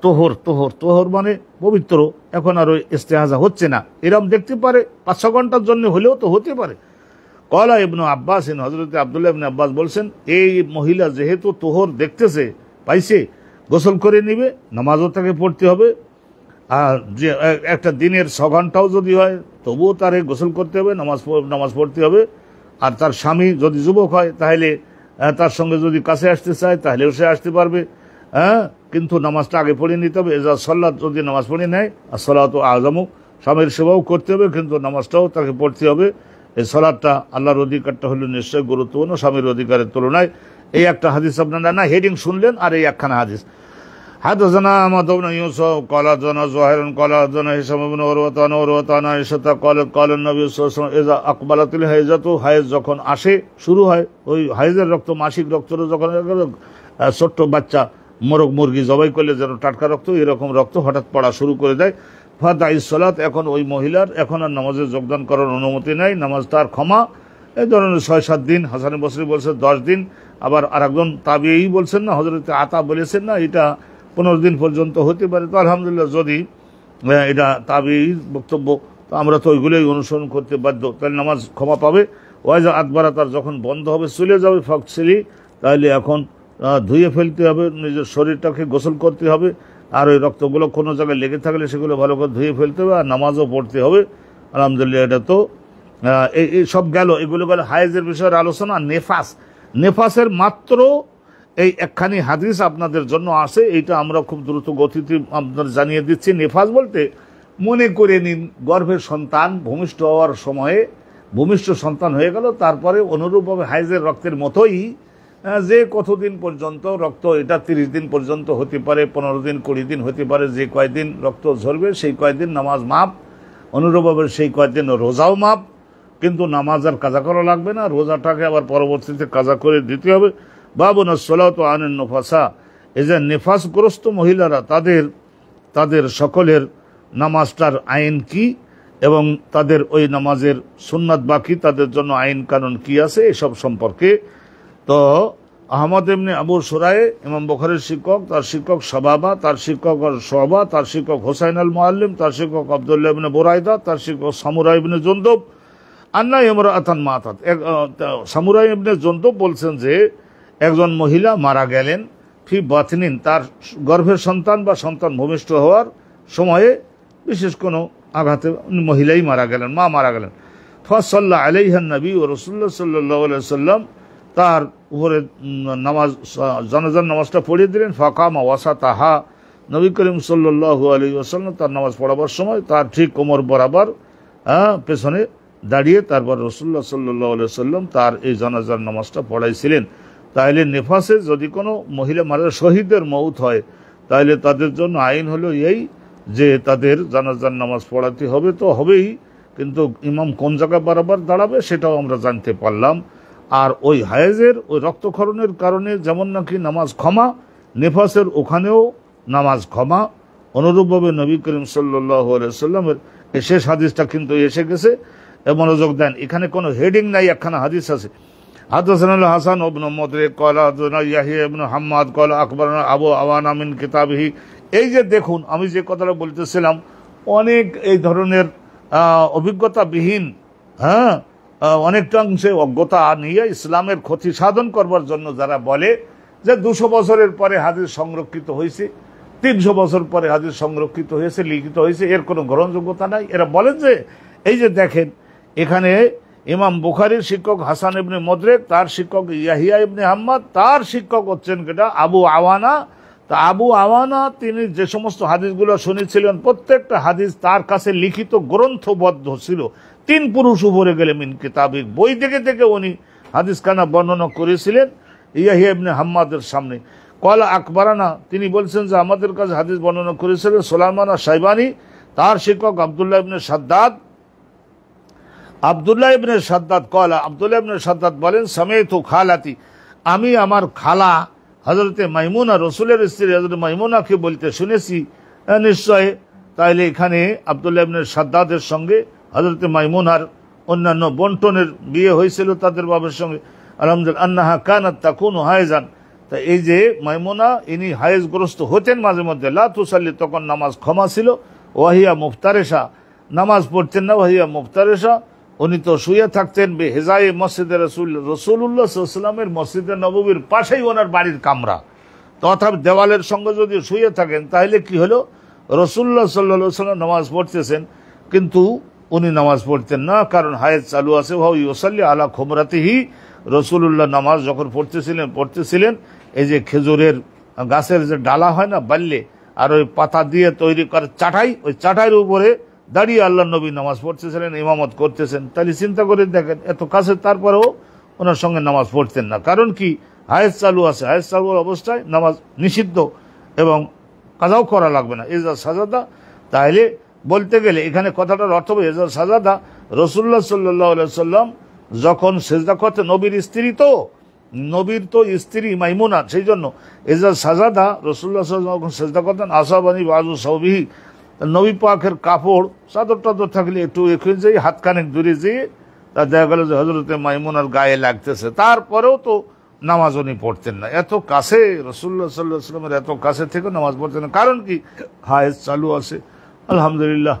S1: তোহর মানে পবিত্র, এখন আর ওই ইস্তেহাজা হচ্ছে না, এরকম দেখতে পারে, 5-6 ঘন্টার জন্য হলেও তো হতে পারে। ক্বালা ইবনু আব্বাস, হযরত আব্দুল্লাহ ইবনে আব্বাস বলছেন, এই মহিলা যেহেতু তোহর দেখতেছে, পাইছে, গোসল করে নিবে, নামাজও তাকে পড়তে হবে। আর যে একটা দিনের 6 ঘন্টাও যদি হয় তবুও তারে গোসল করতে হবে, নামাজ পড়তে হবে। আর তার স্বামী যদি যুবক হয় তাহলে তার সঙ্গে যদি কাছে আসতে চায় তাহলেও সে আসতে পারবে, কিন্তু নামাজটা আগে পড়ে নিতে হবে। এজা সাল্লাত, যদি নামাজ পড়ে নেয়, আর সালাতু আযমু, স্বামীর সেবাও করতে হবে, কিন্তু নামাজটাও তাকে পড়তে হবে। এই সালাতটা, আল্লাহর অধিকারটা হলো নিশ্চয় গুরুত্বপূর্ণ স্বামীর অধিকারের তুলনায়। এই একটা হাদিস আপনারা না হেডিং শুনলেন, আর এই একখানা হাদিস। হাদাসানা আহমদ ইবনে ইউসুফ ক্বালা হাদাসানা যুহাইর ক্বালা হাদাসানা হিশাম ইবনে উরওয়া আন আয়েশা ক্বালাত ক্বালা নবী সাল্লাল্লাহু আলাইহি ওয়াসাল্লাম ইযা আকবালাতিল হাইজাতু, হায়েজ যখন আসে, শুরু হয়, ওই হায়েজের রক্ত, মাসিক রক্ত যখন ছোট্ট বাচ্চা মোরগ মুরগি জবাই করলে যেন টাটকা রক্ত, এরকম রক্ত হঠাৎ পড়া শুরু করে দেয়। ফাদাইস সালাত, এখন ওই মহিলার এখন আর নামাজে যোগদান করার অনুমতি নাই, নামাজ তার ক্ষমা। এই ধরনের 6-7 দিন, হাসান বসরি বলছে 10 দিন, আবার আরেকজন তাবিঈ বলছেন না, হযরত আতা বলেছেন না, এটা 15 দিন পর্যন্ত হতে পারে। তো আলহামদুলিল্লাহ, যদি এটা তাবিঈ বক্তব্য, তো আমরা তো ওইগুলোই অনুসরণ করতে বাধ্য, তাহলে নামাজ ক্ষমা পাবে। ওয়াইজা আকবারা, তার যখন বন্ধ হবে, চলে যাবে, ফাকসিলি, তাহলে এখন ধুয়ে ফেলতে হবে, নিজের শরীরটাকে গোসল করতে হবে, আর ওই রক্তগুলো কোনো জায়গায় লেগে থাকলে সেগুলো ভালো করে ধুয়ে ফেলতে হবে, আর নামাজও পড়তে হবে। আলহামদুলিল্লাহ, এটা তো এই সব গেল, এগুলো গেল হায়েজের বিষয়ের আলোচনা। নেফাসের মাত্র এই একখানি হাদিস আপনাদের জন্য আসে, এইটা আমরা খুব দ্রুত গতিতে আপনাদের জানিয়ে দিচ্ছি। নেফাস বলতে মনে করে নিন, গর্ভের সন্তান ভূমিষ্ঠ হওয়ার সময়ে ভূমিষ্ঠ সন্তান হয়ে গেল, তারপরে অনুরূপভাবে হায়েজের রক্তের মতোই যে কতদিন পর্যন্ত রক্ত, এটা 30 দিন পর্যন্ত হতে পারে, 15 দিন 20 দিন হতে পারে, যে কয়দিন রক্ত ঝরবে সেই কয়দিন নামাজ মাপ, অনুরূপভাবে সেই কয়দিন রোজাও মাপ, কিন্তু নামাজ আর কাজা করা লাগবে না, রোজাটাকে আবার পরবর্তীতে কাজা করে দিতে হবে। বাবুন আসসালাতু আনিন নুফাসা, এই যে নেফাসগ্রস্ত মহিলারা তাদের সকলের নামাজটার আইন কি এবং তাদের ওই নামাজের সুন্নাত বাকি, তাদের জন্য আইন কানুন কি আছে, এসব সম্পর্কে। তো আহমদ ইবনে আবু সুরায়ে, ইমাম বুখারীর শিক্ষক, তার শিক্ষক শাবাবা, তার শিক্ষক শুবা, তার শিক্ষক হুসাইন আল মুআল্লিম, তার শিক্ষক আব্দুল্লাহ ইবনে বুরাইদা, তার শিক্ষক সামুরা ইবনে জুনদুব আন্না ইমরাআতান মাতাত। সামুরা ইবনে জুনদুব বলছেন যে একজন মহিলা মারা গেলেন ফি বাতনিন, তার গর্ভের সন্তান বা সন্তান ভূমিষ্ঠ হওয়ার সময়ে বিশেষ কোনো আঘাতে মহিলাই মারা গেলেন, মা মারা গেলেন। ফাসাল্লা আলাইহান নবী ও রাসূলুল্লাহ সাল্লাল্লাহু আলাইহি সাল্লাম, তার উপরে নামাজ, জানাজার নামাজটা পড়িয়ে দিলেন। ফাকামা ওয়াসাতাহা, নবী করিম সাল্লাল্লাহু আলাইহি ওয়াসাল্লাম তার নামাজ পড়াবার সময় তার ঠিক কোমর বরাবর পেছনে দাঁড়িয়ে তারপর রাসূলুল্লাহ সাল্লাল্লাহু আলাইহি ওয়াসাল্লাম তার এই জানাজার নামাজটা পড়াইছিলেন। তাইলে নেফাসে যদি কোনো মহিলা মারা শহীদের মউত হয়, তাহলে তাদের জন্য আইন হলো এই যে তাদের জানাজার নামাজ পড়াতে হবে, তো হবেই, কিন্তু ইমাম কোন জায়গায় বরাবর দাঁড়াবে সেটাও আমরা জানতে পারলাম। আর ওই হায়েজের ওই রক্তক্ষরণের কারণে যেমন নাকি নামাজ ক্ষমা, নেফাসের ওখানেও নামাজ ক্ষমা। অনুরূপভাবে নবী করিম সাল্লাল্লাহু আলাইহি ওয়াসাল্লামের শেষ হাদিসটা কিন্তু এসে গেছে, মনোযোগ দেন, এখানে কোনো হেডিং নাই, একখানা হাদিস আছে। হাদাসানা হাসান ইবনে মুদরিক ক্বালা হাদাসানা ইয়াহইয়া ইবনে হাম্মাদ ক্বালা আকবারানা আবু আওয়ানা মিন কিতাবিহি। এই যে দেখুন, আমি যে কথাটা বলতেছিলাম, অনেক এই ধরনের অভিজ্ঞতাবিহীন, অনেকটা অংশে অজ্ঞতা নিয়ে ইসলামের ক্ষতি সাধন করবার জন্য যারা বলে যে 200 বছরের পরে হাদিস সংরক্ষিত হয়েছে, 300 বছর পরে হাদিস সংরক্ষিত হয়েছে, লিখিত হয়েছে, এর কোনো গ্রহণযোগ্যতা নাই। এরা বলেন যে এই যে দেখেন, এখানে ইমাম বুখারীর শিক্ষক হাসান ইবনে মুদরিক, তার শিক্ষক ইয়াহিয়া ইবনে হাম্মাদ, তার শিক্ষক হচ্ছেন কেটা আবু আওয়ানা। তা আবু আওয়ানা তিনি যে সমস্ত হাদিসগুলো শুনেছিলেন, প্রত্যেকটা হাদিস তার কাছে লিখিত গ্রন্থবদ্ধ ছিল। 3 পুরুষ উপরে গেলে মিন কিতাবিক, বই থেকে থেকে উনি হাদিসখানা বর্ণনা করেছিলেন ইয়াহিয়া ইবনে হাম্মাদের সামনে। ক্বালা আকবারানা, তিনি বলছেন যে আমাদের কাছে হাদিস বর্ণনা করেছিলেন সুলাইমান আশ-শাইবানি, তার শিক্ষক আব্দুল্লাহ ইবনে শাদ্দাদ। আব্দুল্লাহ ইবনে শাদ্দাদ ক্বালা, আব্দুল্লাহ ইবনে শাদ্দাদ বলেন সামিতু খালাতি, আমি আমার খালা হযরতে মাইমুনা, রাসূলের স্ত্রী হযরত মাইমুনাকে বলতে শুনেছি। নিশ্চয়, তাইলে এখানে আব্দুল্লাহ ইবনে শাদ্দাদের সঙ্গে হযরতে মাইমুনার অন্যান্য বন্টনের বিয়ে হয়েছিল তাদের বাবার সঙ্গে। আলহামদুলিল্লাহ, আন্নাহা কানাত তাকুনু হায়জান, তা এই যে মাইমুনা ইনি হায়েজগ্রস্ত হতেন মাঝে মধ্যে। লা তুসাল্লি, তখন নামাজ ক্ষমা ছিল। ওয়াহিয়া মুফতারেশা, নামাজ পড়তেন না। ওয়াহিয়া মুফতারেশা, উনি তো শুয়ে থাকতেন বেহেজায়ে মসজিদে রাসূলুল্লাহ সাল্লাল্লাহু আলাইহি ওয়াসাল্লামের মসজিদে নববীর পাশেই ওনার বাড়ির কামরা, তথাপি দেওয়ালের সঙ্গে যদি শুয়ে থাকেন তাহলে কি হলো, রাসূলুল্লাহ সাল্লাল্লাহু আলাইহি ওয়াসাল্লাম নামাজ পড়তেছেন কিন্তু উনি নামাজ পড়তেন না, কারণ হায়েজ চালু আছে। ওয়া ইউসাল্লি আলা খুমরাতিহি, রাসূলুল্লাহ নামাজ যখন পড়তেছিলেন এই যে খেজুরের গাছের যে ডালা হয় না বাল্যে, আর ওই পাতা দিয়ে তৈরি করে চাটাই, ওই চাটাইয়ের উপরে দাঁড়িয়ে আল্লাহ নবী নামাজ পড়তেছিলেন, ইমামত করতেছেন। তাহলে চিন্তা করে দেখেন, এত কাছে তারপরেও ওনার সঙ্গে নামাজ পড়তেন না। কারণ কি, হায়েজ চালু আছে, হায়েজ চালু অবস্থায় নামাজ নিষিদ্ধ এবং কাজাও করা লাগবে না। এজা সাজাদা, তাহলে বলতে গেলে এখানে কথাটার অর্থ হবে এজা সাজাদা, রাসূলুল্লাহ সাল্লাল্লাহু আলাইহি ওয়াসাল্লাম যখন সেজদা করতে, নবীর স্ত্রী তো, নবীর তো স্ত্রী মাইমুনা, সেই জন্য এজা সাজাদা রাসূলুল্লাহ সাল্লাল্লাহু আলাইহি ওয়াসাল্লাম যখন সেজদা করতেন, আসাবানি বাজু সাওবিহি, নবী পাকের কাপড় চাদর টাদর থাকলে একটু এখানে যাই হাত খানেক দূরে যেয়ে তা দেখা গেল যে হযরতে মাইমুনার গায়ে লাগতেছে, তারপরেও তো নামাজ উনি পড়তেন না। এত কাছে রাসূলুল্লাহ সাল্লাল্লাহু আলাইহি ওয়াসাল্লামের এত কাছে থেকে নামাজ পড়তেন না, কারণ কি, হায়েজ চালু আছে। আলহামদুলিল্লাহ,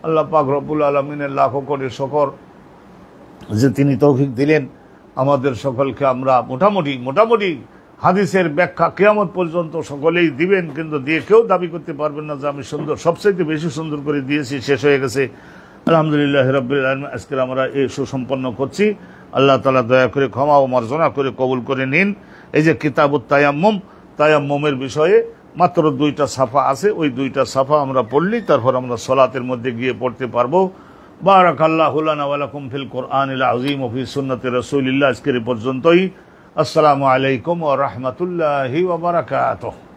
S1: আল্লাহ পাক রব্বুল আলামিনের লাখো কোটি শুকর যে তিনি তৌফিক দিলেন আমাদের সকলকে। আমরা মোটামুটি হাদিসের ব্যাখ্যা কিয়ামত পর্যন্ত সকলেই দিবেন, কিন্তু দিয়ে কেউ দাবি করতে পারবেন না যে আমি সুন্দর, সবচাইতে বেশি সুন্দর করে দিয়েছি, শেষ হয়ে গেছে। আলহামদুলিল্লাহ রাব্বিল আলামিন, আজকে আমরা এই সুসম্পন্ন করছি। আল্লাহ তাআলা দয়া করে ক্ষমা ও মার্জনা করে কবুল করে নিন। এই যে কিতাবুত তায়াম্মুম, তায়াম্মুমের বিষয়ে মাত্র 2টা সাফা আছে, ওই 2টা সাফা আমরা পড়লি তারপর আমরা সালাতের মধ্যে গিয়ে পড়তে পারবো। বারাকাল্লাহু লানা ওয়া লাকুম ফিল কুরআনিল আযীম ওয়া ফি সুন্নতি রাসূলিল্লাহ। আজকের পর্যন্তই। আসসালামু আলাইকুম ওয়া রাহমাতুল্লাহি ওয়া বারাকাতুহু।